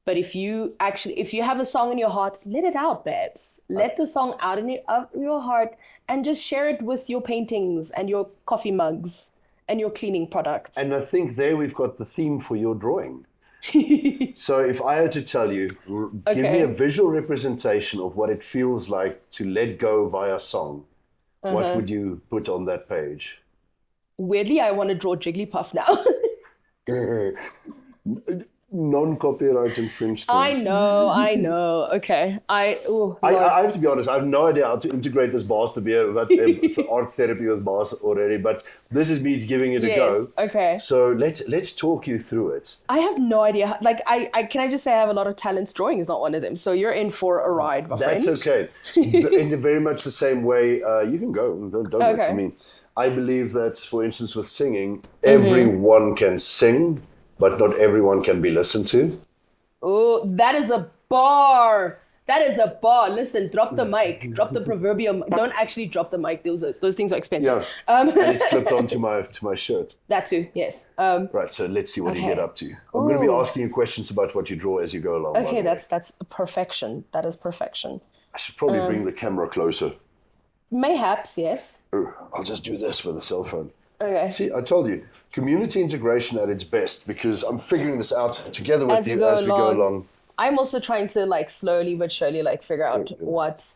Speaker 1: But if you have a song in your heart, let it out, babes. Let the song out of your heart and just share it with your paintings and your coffee mugs and your cleaning products.
Speaker 2: And I think there we've got the theme for your drawing. So if I had to tell you, give me a visual representation of what it feels like to let go via song, what would you put on that page?
Speaker 1: Weirdly, I want to draw Jigglypuff now.
Speaker 2: Non-copyright infringed things.
Speaker 1: I know. Okay. I
Speaker 2: have to be honest, I have no idea how to integrate this Baas de Beer, art therapy with Baas already, but this is me giving it a go.
Speaker 1: Okay.
Speaker 2: So let's talk you through it.
Speaker 1: I have no idea. Like, can I just say I have a lot of talents. Drawing is not one of them. So you're in for a ride, my friend.
Speaker 2: That's okay. In very much the same way, you can go. Don't wait for me. I believe that, for instance, with singing, everyone can sing, but not everyone can be listened to.
Speaker 1: Oh, that is a bar. Listen, drop the mic. Drop the proverbial. Don't actually drop the mic. Those things are expensive.
Speaker 2: Yeah. And it's clipped onto my shirt.
Speaker 1: That too, yes.
Speaker 2: Right, so let's see what you get up to. I'm going to be asking you questions about what you draw as you go along.
Speaker 1: Okay, that's perfection. That is perfection.
Speaker 2: I should probably bring the camera closer.
Speaker 1: Mayhaps, yes.
Speaker 2: I'll just do this with a cell phone.
Speaker 1: Okay.
Speaker 2: See, I told you, community integration at its best, because I'm figuring this out together with you as we go along.
Speaker 1: I'm also trying to slowly but surely figure out what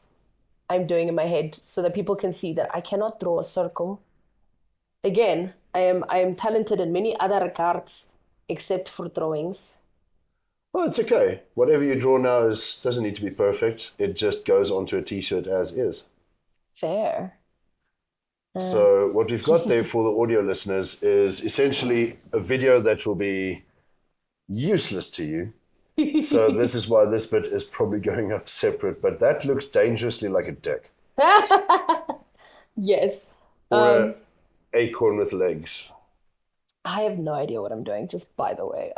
Speaker 1: I'm doing in my head so that people can see that I cannot draw a circle. Again, I am talented in many other regards except for drawings.
Speaker 2: Well, it's okay. Whatever you draw now doesn't need to be perfect. It just goes onto a T-shirt as is.
Speaker 1: Fair.
Speaker 2: So what we've got there for the audio listeners is essentially a video that will be useless to you. So this is why this bit is probably going up separate, but that looks dangerously like a dick.
Speaker 1: Yes.
Speaker 2: Or an acorn with legs.
Speaker 1: I have no idea what I'm doing, just by the way.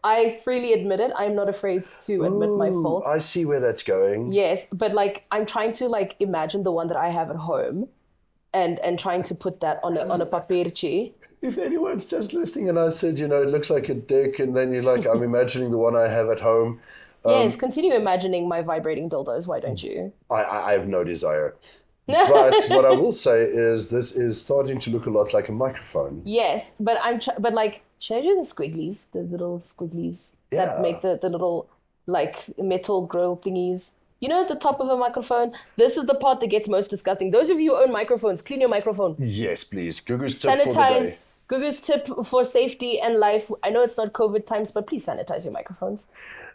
Speaker 1: I freely admit it. I'm not afraid to admit my faults.
Speaker 2: I see where that's going.
Speaker 1: Yes, but like I'm trying to like imagine the one that I have at home and trying to put that on a papirchi.
Speaker 2: If anyone's just listening and I said, it looks like a dick, and then you're like, I'm imagining the one I have at home.
Speaker 1: Yes, continue imagining my vibrating dildos, why don't you?
Speaker 2: I have no desire. But what I will say is this is starting to look a lot like a microphone.
Speaker 1: Yes, but but like, should I do the squigglies, the little squigglies that make the little like metal grill thingies? You know, at the top of a microphone, this is the part that gets most disgusting. Those of you who own microphones, clean your microphone.
Speaker 2: Yes, please. Gugu's tip for the day.
Speaker 1: Sanitize. Gugu's tip for safety and life. I know it's not COVID times, but please sanitize your microphones.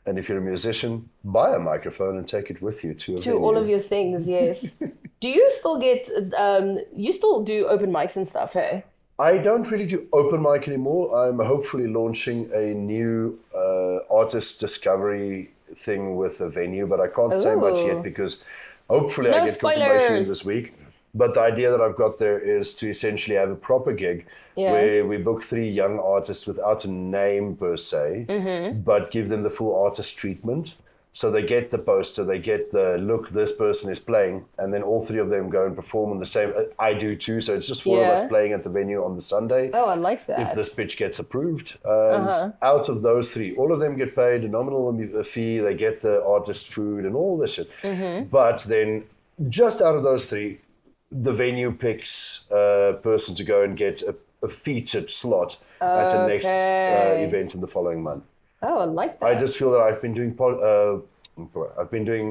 Speaker 2: And if you're a musician, buy a microphone and take it with you to a venue.
Speaker 1: All of your things, yes. Do you still get, you still do open mics and stuff, hey?
Speaker 2: I don't really do open mic anymore. I'm hopefully launching a new artist discovery thing with a venue, but I can't say much yet because hopefully I get confirmation this week. But the idea that I've got there is to essentially have a proper gig where we book 3 young artists without a name per se, but give them the full artist treatment. So they get the poster, they get the look, this person is playing, and then all 3 of them go and perform on the same. I do too, so it's just 4 of us playing at the venue on the Sunday.
Speaker 1: Oh, I like that.
Speaker 2: If this pitch gets approved. And out of those 3, all of them get paid a nominal fee, they get the artist food and all this shit. But then just out of those 3, the venue picks a person to go and get a featured slot at the next event in the following month.
Speaker 1: Oh, I like that.
Speaker 2: I just feel that I've been doing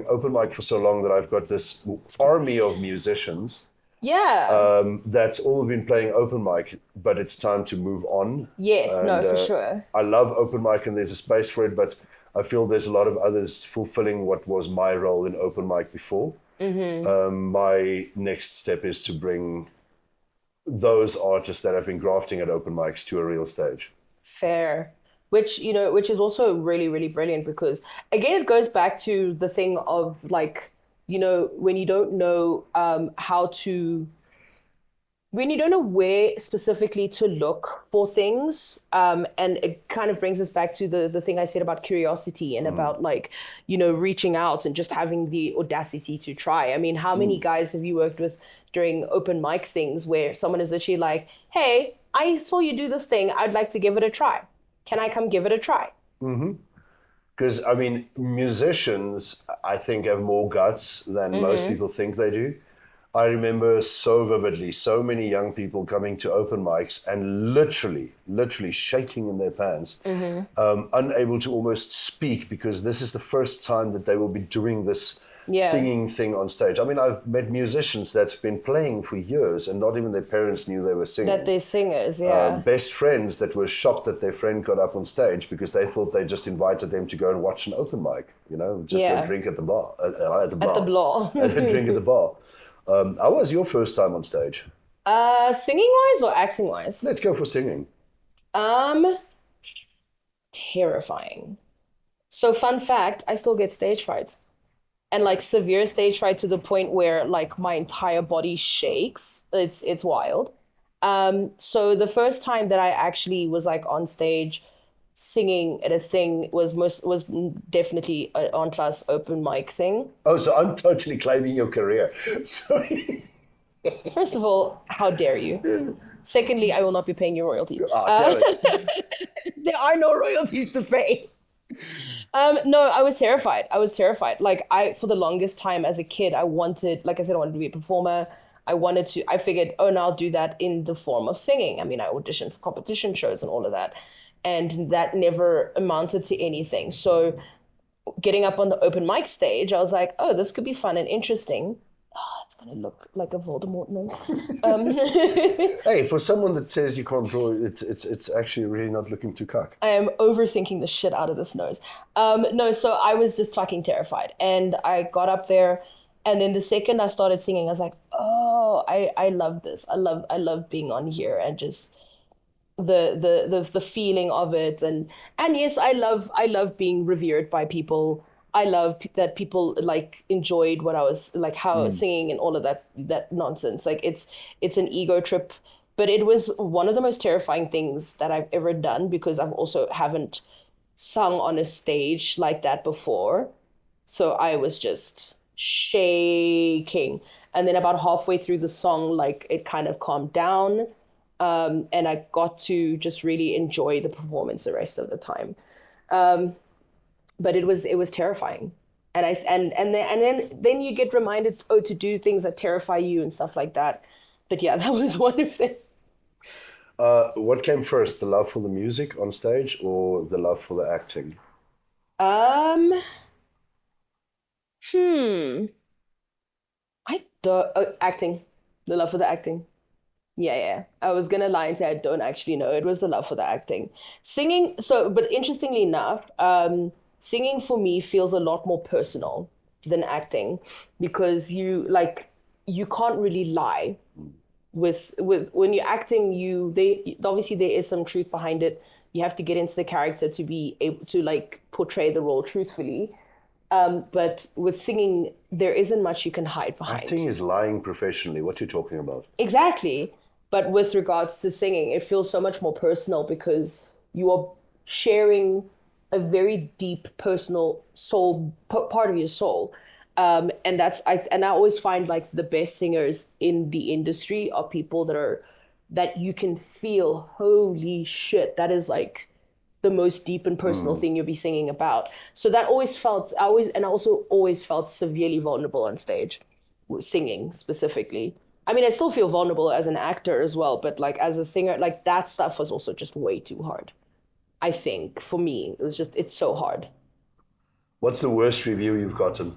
Speaker 2: open mic for so long that I've got this army of musicians.
Speaker 1: Yeah.
Speaker 2: That's all been playing open mic, but it's time to move on.
Speaker 1: Yes, for sure.
Speaker 2: I love open mic and there's a space for it, but I feel there's a lot of others fulfilling what was my role in open mic before. My next step is to bring those artists that have been grafting at open mics to a real stage.
Speaker 1: Fair. Which is also really, really brilliant because, again, it goes back to the thing of, like, when you don't know when you don't know where specifically to look for things, and it kind of brings us back to the thing I said about curiosity and about, like, reaching out and just having the audacity to try. I mean, how many guys have you worked with during open mic things where someone is literally like, hey, I saw you do this thing. I'd like to give it a try. Can I come give it a try?
Speaker 2: Because, I mean, musicians, I think, have more guts than most people think they do. I remember so vividly so many young people coming to open mics and literally shaking in their pants, unable to almost speak because this is the first time that they will be doing this singing thing on stage. I mean, I've met musicians that's been playing for years and not even their parents knew they were singing.
Speaker 1: That they're singers,
Speaker 2: best friends that were shocked that their friend got up on stage because they thought they just invited them to go and watch an open mic, just go drink at the bar. At the bar. And drink at the bar. How was your first time on stage?
Speaker 1: Singing-wise or acting-wise?
Speaker 2: Let's go for singing.
Speaker 1: Terrifying. So, fun fact, I still get stage fright. And, like, severe stage fright to the point where, like, my entire body shakes. It's wild. So the first time that I actually was, like, on stage singing at a thing was definitely an on-class open mic thing.
Speaker 2: Oh, so I'm totally claiming your career. Sorry.
Speaker 1: First of all, how dare you? Secondly, I will not be paying you royalties. There are no royalties to pay. No, I was terrified. Like, for the longest time as a kid, I wanted to be a performer. I figured, now I'll do that in the form of singing. I mean, I auditioned for competition shows and all of that. And that never amounted to anything. So getting up on the open mic stage, I was like, oh, this could be fun and interesting. Oh, it's going to look like a Voldemort nose.
Speaker 2: Hey, for someone that says you can't draw, it's actually really not looking too cock.
Speaker 1: I am overthinking the shit out of this nose. No, so I was just fucking terrified. And I got up there, and then the second I started singing, I was like, oh, I love this. I love being on here and just the feeling of it. And yes, I love being revered by people. I love that people like enjoyed what I was like, how I was singing and all of that nonsense. Like it's an ego trip But it was one of the most terrifying things that I've ever done because I've also haven't sung on a stage like that before. So I was just shaking. And then about halfway through the song, like it kind of calmed down. And I got to just really enjoy the performance the rest of the time. But it was terrifying. And then you get reminded, to do things that terrify you and stuff like that. But yeah, that was one of them.
Speaker 2: What came first, the love for the music on stage or the love for the acting?
Speaker 1: Um, I don't acting, the love for the acting. Yeah. I was gonna lie and say I don't actually know. It was the love for the acting. Singing, but interestingly enough, singing for me feels a lot more personal than acting because you can't really lie with when you're acting, obviously there is some truth behind it. You have to get into the character to be able to like portray the role truthfully. But with singing, there isn't much you can hide behind.
Speaker 2: Acting is lying professionally. What are you talking about?
Speaker 1: Exactly. But with regards to singing, it feels so much more personal because you are sharing a very deep personal soul part of your soul. And I always find like the best singers in the industry are people that you can feel, holy shit, that is like the most deep and personal thing you'll be singing about. So that I also always felt severely vulnerable on stage, singing specifically. I mean, I still feel vulnerable as an actor as well, but like as a singer, like that stuff was also just way too hard. I think for me, it's so hard.
Speaker 2: What's the worst review you've gotten?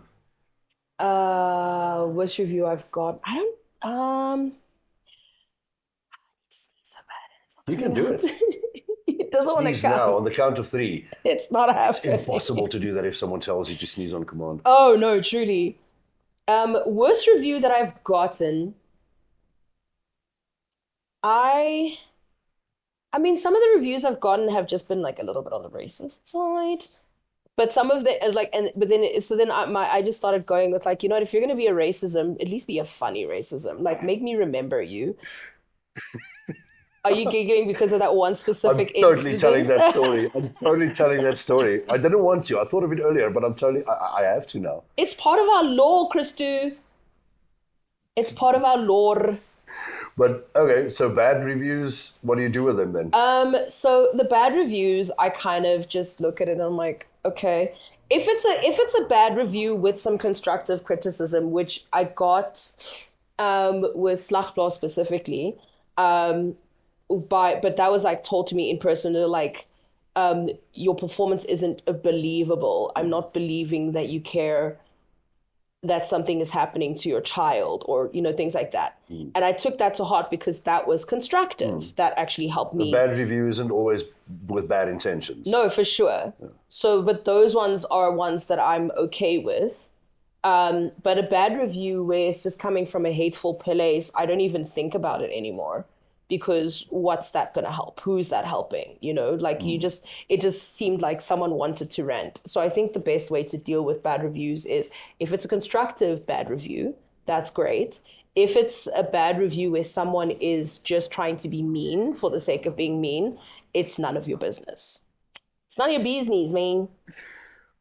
Speaker 1: Worst review I've got. I don't. It's so bad.
Speaker 2: You can do it.
Speaker 1: It doesn't want to
Speaker 2: Sneeze
Speaker 1: come.
Speaker 2: now on the count of 3.
Speaker 1: It's not happening.
Speaker 2: It's impossible to do that if someone tells you to sneeze on command.
Speaker 1: Oh no, truly. Worst review that I've gotten. I mean, some of the reviews I've gotten have just been like a little bit on the racist side, but some of the I just started going with like, you know what, if you're gonna be a racism, at least be a funny racism. Like, make me remember you. Are you giggling because of that one specific
Speaker 2: I'm totally
Speaker 1: incident?
Speaker 2: telling that story. I'm totally telling that story. I didn't want to. I thought of it earlier, but I have to now.
Speaker 1: It's part of our law, Christo. It's part of our lore.
Speaker 2: But okay, so bad reviews, what do you do with them then?
Speaker 1: So the bad reviews, I kind of just look at it and I'm like, okay. If it's a bad review with some constructive criticism, which I got with Stalk Baas specifically, but that was like told to me in person, they're like, your performance isn't believable. I'm not believing that you care that something is happening to your child, or things like that. And I took that to heart because that was constructive. That actually helped me.
Speaker 2: A bad review isn't always with bad intentions.
Speaker 1: No, for sure. Yeah. So, but those ones are ones that I'm okay with. But a bad review where it's just coming from a hateful place, I don't even think about it anymore. Because what's that going to help? Who's that helping? It just seemed like someone wanted to rant. So I think the best way to deal with bad reviews is if it's a constructive bad review, that's great. If it's a bad review where someone is just trying to be mean for the sake of being mean, it's none of your business. It's none of your business, man.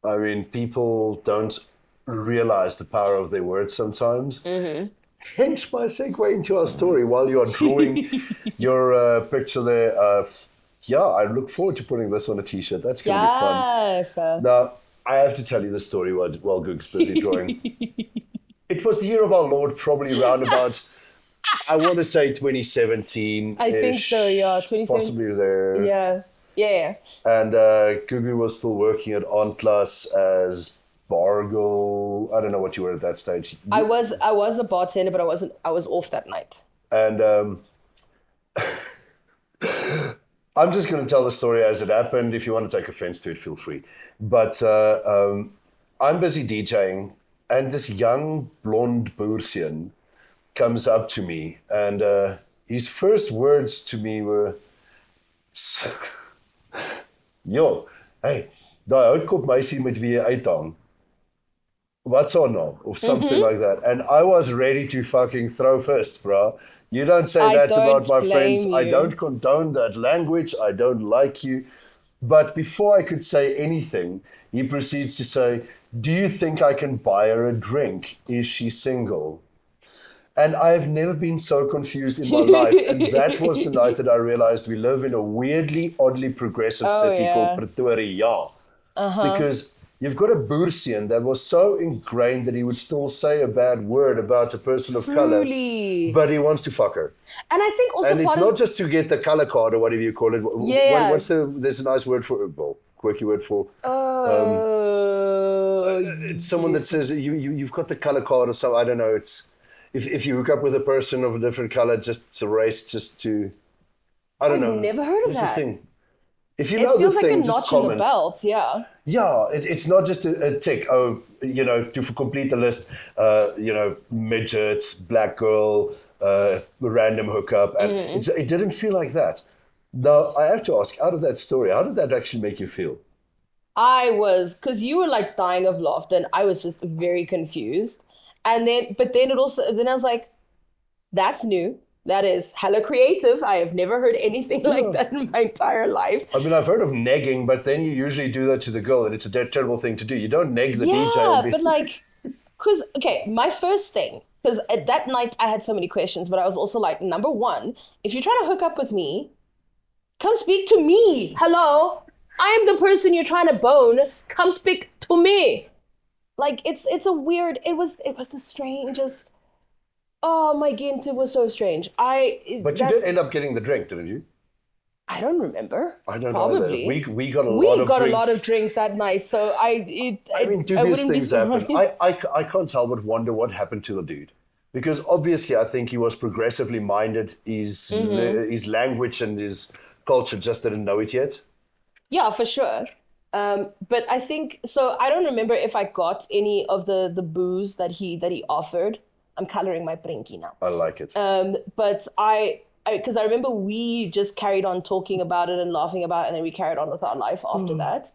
Speaker 2: I mean, people don't realize the power of their words sometimes. Mm-hmm. Hence my segue into our story while you are drawing your picture there of, I look forward to putting this on a t-shirt. That's going to be fun.
Speaker 1: Yes.
Speaker 2: Now, I have to tell you the story while Gug's busy drawing. It was the year of our Lord, probably around about, I want to say 2017.
Speaker 1: I think so, yeah. 2017.
Speaker 2: Possibly there.
Speaker 1: Yeah.
Speaker 2: And Gugu was still working at On Plus as Bargle. I don't know what you were at that stage.
Speaker 1: I was a bartender, but I was off that night.
Speaker 2: And I'm just going to tell the story as it happened. If you want to take offense to it, feel free. But I'm busy DJing, and this young blonde Boerseuns comes up to me, and his first words to me were, "Yo, hey, daai houtkop meisie met wie jy uithang. What's her name?" Or something like that. And I was ready to fucking throw fists, bro. You don't say
Speaker 1: I
Speaker 2: that about
Speaker 1: don't
Speaker 2: my friends.
Speaker 1: blame
Speaker 2: I
Speaker 1: you.
Speaker 2: don't condone that language. I don't like you. But before I could say anything, he proceeds to say, do you think I can buy her a drink? Is she single? And I have never been so confused in my life. And that was the night that I realized we live in a weirdly, oddly progressive city called Pretoria. Because you've got a Boerseuns that was so ingrained that he would still say a bad word about a person of color, but he wants to fuck her.
Speaker 1: And I think also
Speaker 2: And it's not just to get the color card or whatever you call it. What's there's a nice word for it, well, quirky word for. It's someone that says you've got the color card or something. I don't know. It's if you hook up with a person of a different color, just a race, just to, I don't know.
Speaker 1: I've never heard of that.
Speaker 2: The thing. If you
Speaker 1: It
Speaker 2: know
Speaker 1: feels
Speaker 2: the
Speaker 1: like
Speaker 2: thing,
Speaker 1: a
Speaker 2: just
Speaker 1: notch in the
Speaker 2: comment.
Speaker 1: belt, yeah.
Speaker 2: Yeah, it's not just a tick. Oh, to complete the list, midget, black girl, random hookup, and it didn't feel like that. Now I have to ask, out of that story, how did that actually make you feel?
Speaker 1: Because you were like dying of laughter, and I was just very confused. And then I was like, that's new. That is hella creative. I have never heard anything like that in my entire life.
Speaker 2: I mean, I've heard of negging, but then you usually do that to the girl, and it's a terrible thing to do. You don't neg the DJ.
Speaker 1: Yeah, but my first thing, because at that night I had so many questions, but I was also like, number one, if you're trying to hook up with me, come speak to me. Hello? I am the person you're trying to bone. Come speak to me. Like, it's a weird, it was the strangest. Oh my god, it was so strange.
Speaker 2: But you did end up getting the drink, didn't you?
Speaker 1: I don't remember.
Speaker 2: I don't
Speaker 1: Probably.
Speaker 2: know. We got a lot of drinks.
Speaker 1: a lot of drinks that night, so
Speaker 2: dubious things happen. I can't help but wonder what happened to the dude. Because obviously I think he was progressively minded. His language and his culture just didn't know it yet.
Speaker 1: Yeah, for sure. But I think, so I don't remember if I got any of the booze that he offered. I'm coloring my brinkie now.
Speaker 2: I like it.
Speaker 1: But because I remember we just carried on talking about it and laughing about it, and then we carried on with our life after that.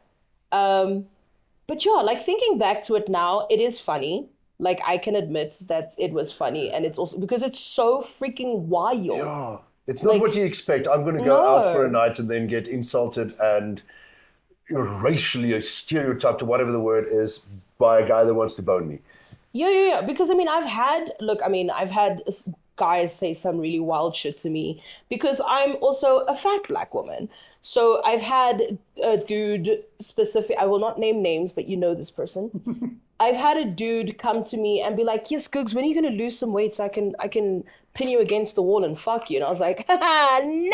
Speaker 1: But yeah, like thinking back to it now, it is funny. Like I can admit that it was funny, and it's also because it's so freaking wild.
Speaker 2: Yeah, it's not what you expect. I'm going to go out for a night and then get insulted and racially stereotyped, or whatever the word is, by a guy that wants to bone me.
Speaker 1: Yeah. Because I've had guys say some really wild shit to me because I'm also a fat black woman. So I've had a dude specific, I will not name names, but you know this person. I've had a dude come to me and be like, yes, Googs, when are you going to lose some weight so I can pin you against the wall and fuck you? And I was like, never!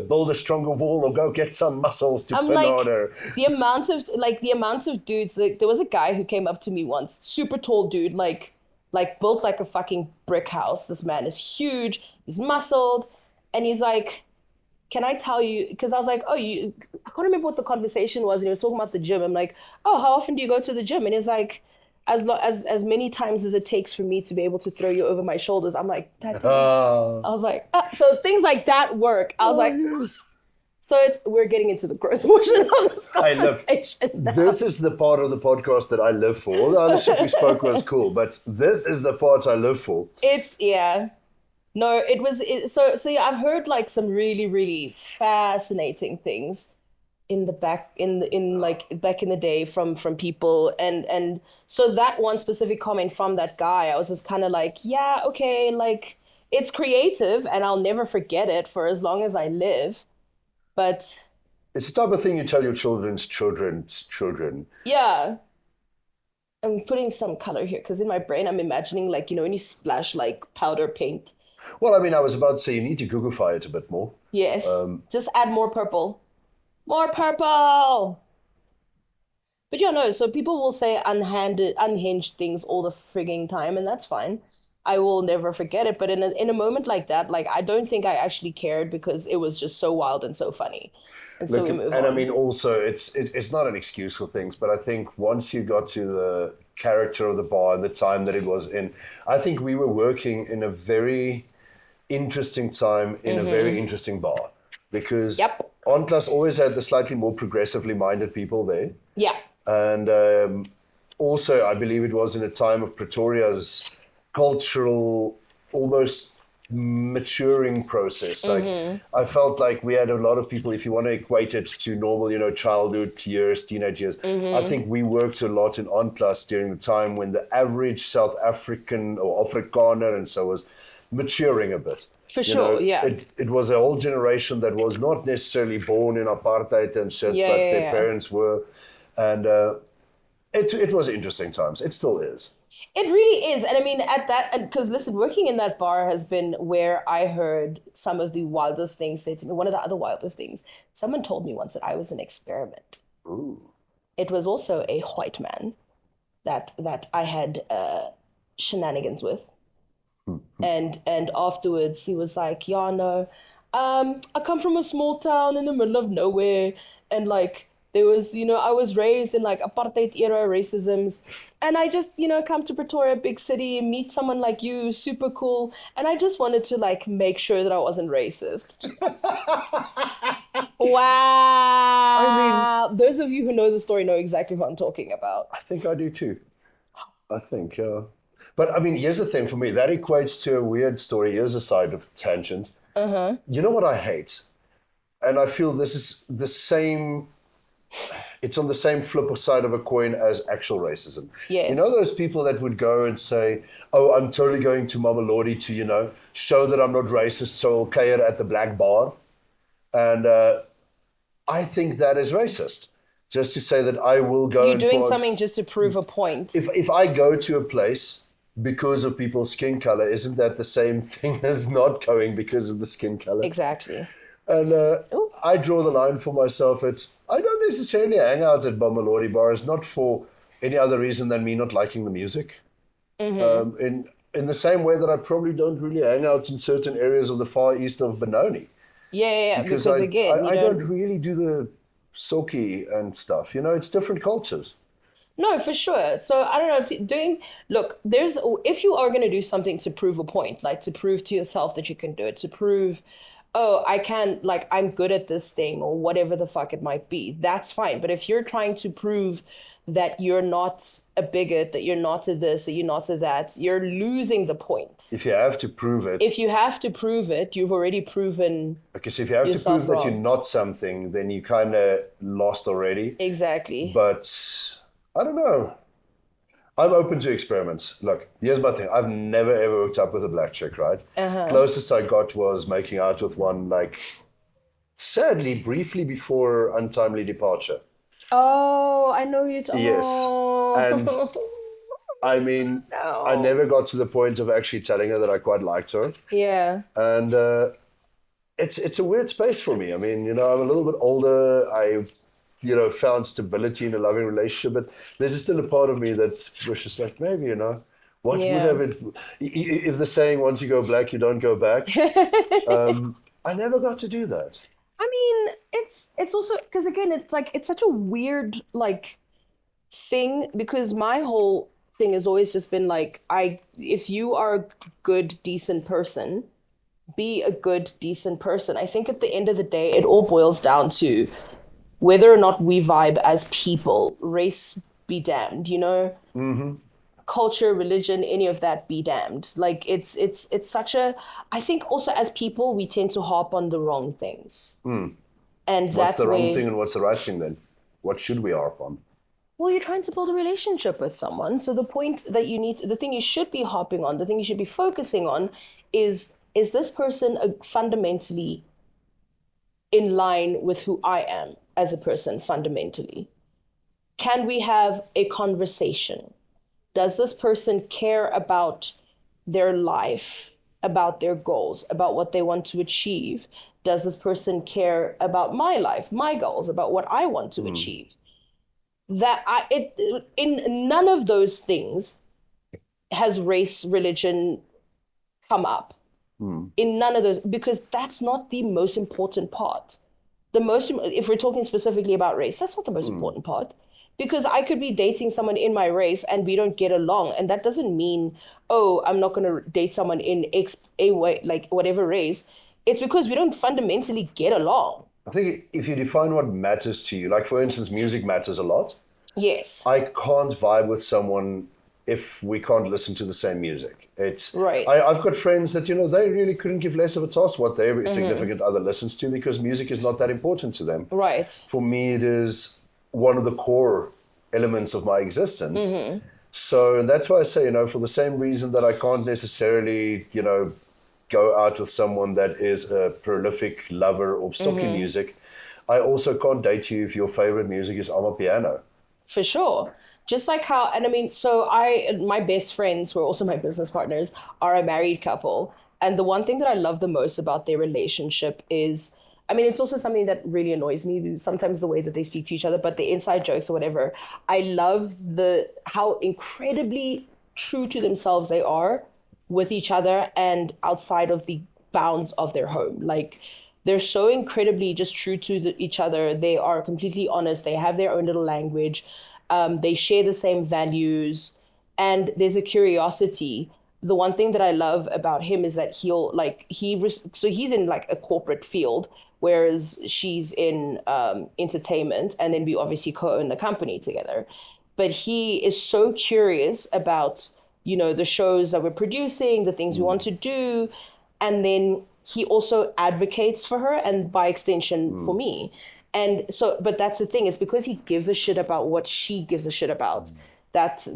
Speaker 2: Build a stronger wall or go get some muscles to pin on her.
Speaker 1: The amount of dudes, like, there was a guy who came up to me once, super tall dude, like built like a fucking brick house. This man is huge, he's muscled, and he's like, can I tell you, because I was like, I can't remember what the conversation was, and he was talking about the gym. I'm like, oh, how often do you go to the gym? And he's like, as many times as it takes for me to be able to throw you over my shoulders. I'm like, I was like, so things like that work. I was like, yes. So we're getting into the gross portion of this conversation.
Speaker 2: This is the part of the podcast that I live for. All the other shit we spoke was cool, but this is the part I live for.
Speaker 1: No, it was so yeah, I've heard like some really, really fascinating things back in the day from people, and so that one specific comment from that guy, I was just kind of like, yeah, okay, like it's creative and I'll never forget it for as long as I live. But
Speaker 2: it's the type of thing you tell your children's children.
Speaker 1: Yeah. I'm putting some color here because in my brain I'm imagining like, when you splash like powder paint.
Speaker 2: Well, I mean, I was about to say you need to Googleify it a bit more.
Speaker 1: Yes. Just add more purple. More purple! But yeah, no, so people will say unhinged things all the frigging time, and that's fine. I will never forget it. But in a moment like that, like I don't think I actually cared because it was just so wild and so funny. And so we move on.
Speaker 2: I mean, also, it's not an excuse for things, but I think once you got to the character of the bar and the time that it was in, I think we were working in a very interesting time in a very interesting bar, because Ontlas always had the slightly more progressively minded people there.
Speaker 1: Yeah.
Speaker 2: And also, I believe it was in a time of Pretoria's cultural almost maturing process. Like I felt like we had a lot of people, if you want to equate it to normal, childhood years, teenage years, I think we worked a lot in Onplus during the time when the average South African or Afrikaner and so was maturing a bit.
Speaker 1: For sure, yeah.
Speaker 2: It was a whole generation that was not necessarily born in apartheid and shit, but their parents were. And it was interesting times. It still is.
Speaker 1: It really is. And I mean, because listen, working in that bar has been where I heard some of the wildest things said to me. One of the other wildest things, someone told me once that I was an experiment.
Speaker 2: Ooh.
Speaker 1: It was also a white man that I had shenanigans with. And afterwards he was like, yeah, no, I come from a small town in the middle of nowhere, and like there was, I was raised in like apartheid era racisms, and I just, come to Pretoria, big city, meet someone like you, super cool, and I just wanted to like make sure that I wasn't racist. Wow.
Speaker 2: I mean,
Speaker 1: those of you who know the story know exactly what I'm talking about.
Speaker 2: I think I do too. I think, But I mean, here's the thing for me, that equates to a weird story. Here's a side of tangent. You know what I hate? And I feel this is the same, it's on the same flip side of a coin as actual racism.
Speaker 1: Yes.
Speaker 2: You know those people that would go and say, oh, I'm totally going to Mama Lordy to, show that I'm not racist, so I'll cater at the black bar. And I think that is racist. Just to say that I will go
Speaker 1: You're doing something just to prove a point.
Speaker 2: If I go to a place because of people's skin color, isn't that the same thing as not going because of the skin color?
Speaker 1: Exactly.
Speaker 2: And I draw the line for myself at, I don't necessarily hang out at Bamalori bars, not for any other reason than me not liking the music. In the same way that I probably don't really hang out in certain areas of the far east of Benoni.
Speaker 1: Yeah, because again,
Speaker 2: I don't really do the silky and stuff. It's different cultures.
Speaker 1: No, for sure. So I don't know if you are going to do something to prove a point, like to prove to yourself that you can do it, to prove, oh, I can, like, I'm good at this thing or whatever the fuck it might be, that's fine. But if you're trying to prove that you're not a bigot, that you're not to this, that you're not to that, you're losing the point.
Speaker 2: If you have to prove it.
Speaker 1: If you have to prove it, you've already proven.
Speaker 2: Because if you have to prove that you're not something, then you kind of lost already.
Speaker 1: Exactly.
Speaker 2: But I don't know. I'm open to experiments. Look, here's my thing. I've never ever hooked up with a black chick, right? Closest I got was making out with one, like, sadly, briefly before untimely departure.
Speaker 1: Oh, I know you.
Speaker 2: Yes. And I mean,
Speaker 1: no.
Speaker 2: I never got to the point of actually telling her that I quite liked her.
Speaker 1: Yeah.
Speaker 2: And it's a weird space for me. I mean, I'm a little bit older. I found stability in a loving relationship, but there's still a part of me that was just like, maybe, what would have it, if the saying, once you go black, you don't go back. I never got to do that.
Speaker 1: I mean, it's also, because again, it's like, it's such a weird, like, thing, because my whole thing has always just been like, if you are a good, decent person, be a good, decent person. I think at the end of the day, it all boils down to whether or not we vibe as people, race be damned, culture, religion, any of that be damned. Like it's such a, I think also as people, we tend to harp on the wrong things. And
Speaker 2: what's the wrong thing and what's the right thing then? What should we harp on?
Speaker 1: Well, you're trying to build a relationship with someone. So the point that the thing you should be harping on, the thing you should be focusing on is this person fundamentally in line with who I am as a person fundamentally? Can we have a conversation? Does this person care about their life, about their goals, about what they want to achieve? Does this person care about my life, my goals, about what I want to achieve? In none of those things has race, religion come up. In none of those, because that's not the most important part. If we're talking specifically about race, that's not the most important part. Because I could be dating someone in my race and we don't get along. And that doesn't mean, oh, I'm not going to date someone in like whatever race. It's because we don't fundamentally get along.
Speaker 2: I think if you define what matters to you, like for instance, music matters a lot.
Speaker 1: Yes.
Speaker 2: I can't vibe with someone if we can't listen to the same music. It's
Speaker 1: right.
Speaker 2: I've got friends that, they really couldn't give less of a toss what their significant other listens to, because music is not that important to them.
Speaker 1: Right.
Speaker 2: For me, it is one of the core elements of my existence. So that's why I say, for the same reason that I can't necessarily, go out with someone that is a prolific lover of soca music, I also can't date you if your favorite music is amapiano.
Speaker 1: For sure. Just like how, and I mean, my best friends, who are also my business partners, are a married couple. And the one thing that I love the most about their relationship is, I mean, it's also something that really annoys me, sometimes the way that they speak to each other, but the inside jokes or whatever. I love how incredibly true to themselves they are with each other and outside of the bounds of their home. Like, they're so incredibly just true to each other. They are completely honest. They have their own little language. They share the same values, and there's a curiosity. The one thing that I love about him is that he's in like a corporate field, whereas she's in entertainment, and then we obviously co-own the company together. But he is so curious about, the shows that we're producing, the things we want to do, and then he also advocates for her, and by extension for me. And so, but that's the thing, it's because he gives a shit about what she gives a shit about. That's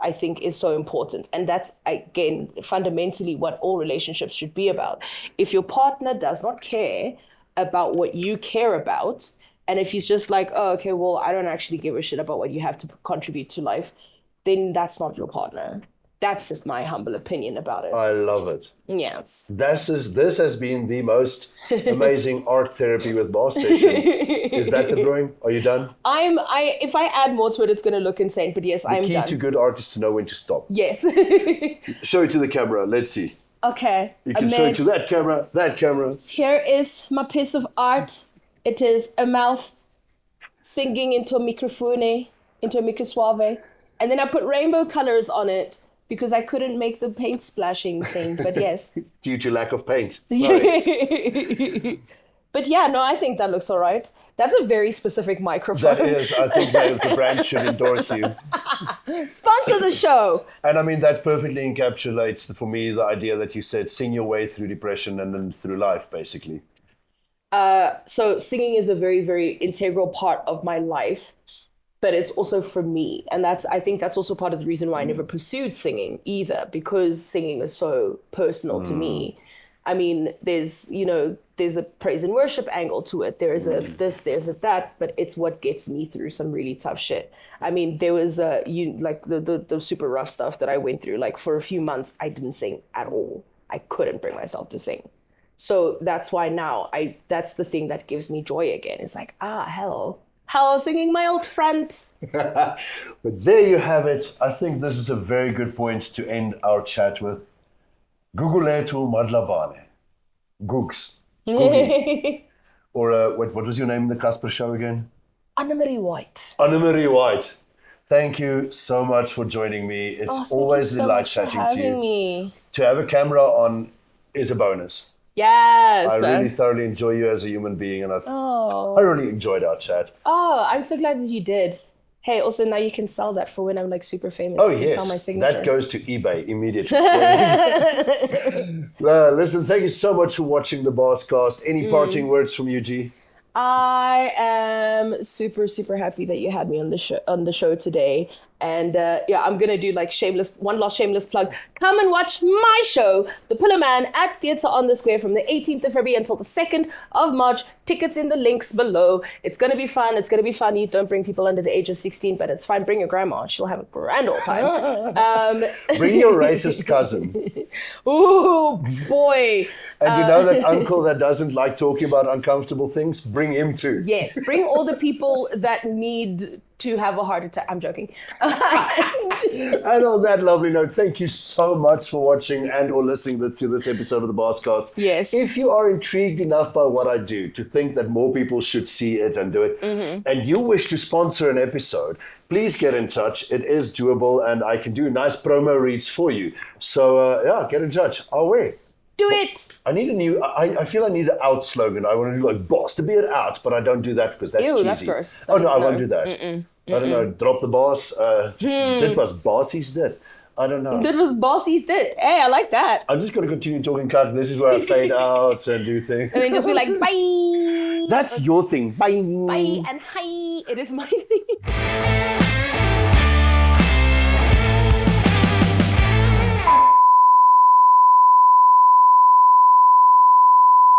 Speaker 1: I think is so important. And that's, again, fundamentally what all relationships should be about. If your partner does not care about what you care about, and if he's just like, oh, okay, well, I don't actually give a shit about what you have to contribute to life, then that's not your partner. That's just my humble opinion about it.
Speaker 2: I love it.
Speaker 1: Yes.
Speaker 2: This has been the most amazing art therapy with Baas session. Is that the brewing? Are you done?
Speaker 1: If I add more to it, it's going to look insane. But yes, I'm done.
Speaker 2: The key to good art is to know when to stop.
Speaker 1: Yes.
Speaker 2: Show it to the camera. Let's see.
Speaker 1: Okay.
Speaker 2: You can show it to that camera.
Speaker 1: Here is my piece of art. It is a mouth singing into a microphone, into a microsuave. And then I put rainbow colors on it, because I couldn't make the paint splashing thing, but yes.
Speaker 2: Due to lack of paint. Sorry.
Speaker 1: But yeah, no, I think that looks all right. That's a very specific microphone.
Speaker 2: That is. I think the brand should endorse you.
Speaker 1: Sponsor the show.
Speaker 2: And I mean, that perfectly encapsulates, for me, the idea that you said, sing your way through depression and then through life, basically.
Speaker 1: So singing is a very, very integral part of my life. But it's also for me. And I think that's also part of the reason why I never pursued singing either, because singing is so personal to me. I mean, there's a praise and worship angle to it. There's a this, there's a that, but it's what gets me through some really tough shit. I mean, there was the super rough stuff that I went through. Like, for a few months, I didn't sing at all. I couldn't bring myself to sing. So that's why now that's the thing that gives me joy again. It's like, hello, singing, my old friend.
Speaker 2: But there you have it. I think this is a very good point to end our chat with. Gugu Madlabane. Googs. Or what was your name in the Casper show again?
Speaker 1: Annemarie White.
Speaker 2: Annemarie White. Thank you so much for joining me. It's always a delight chatting to you.
Speaker 1: Me.
Speaker 2: To have a camera on is a bonus.
Speaker 1: Yes.
Speaker 2: I really thoroughly enjoy you as a human being, and I really enjoyed our chat.
Speaker 1: Oh, I'm so glad that you did. Hey, also now you can sell that for when I'm like super famous.
Speaker 2: Oh,
Speaker 1: you can
Speaker 2: yes.
Speaker 1: sell my signature.
Speaker 2: That goes to eBay immediately. Listen, thank you so much for watching the Baascast. Any parting words from you, G?
Speaker 1: I am super, super happy that you had me on the show today. And I'm going to do like one last shameless plug. Come and watch my show, The Pillowman, at Theatre on the Square from the 18th of February until the 2nd of March. Tickets in the links below. It's going to be fun. It's going to be funny. Don't bring people under the age of 16, but it's fine. Bring your grandma. She'll have a grand old time.
Speaker 2: Bring your racist cousin.
Speaker 1: Ooh, boy.
Speaker 2: And you know that uncle that doesn't like talking about uncomfortable things? Bring him too.
Speaker 1: Yes, bring all the people that need to have a heart attack. I'm joking.
Speaker 2: And on that lovely note, thank you so much for watching and or listening to this episode of the Baascast.
Speaker 1: Yes.
Speaker 2: If you are intrigued enough by what I do to think that more people should see it and do it, and you wish to sponsor an episode, please get in touch. It is doable, and I can do nice promo reads for you. So, get in touch. I'll wait.
Speaker 1: Do it.
Speaker 2: I need I feel I need an out slogan. I want to do like Baas de Beer out, but I don't do that because that's cheesy.
Speaker 1: That's gross.
Speaker 2: I won't do that. I don't know, drop the bass. That was Baasy's dit. I don't know.
Speaker 1: That was Bossy's dit. Hey, I like that.
Speaker 2: I'm just going to continue talking cut. This is where I fade out and do things.
Speaker 1: And then just be like, bye.
Speaker 2: That's your thing. Bye.
Speaker 1: Bye and hi. It is my thing.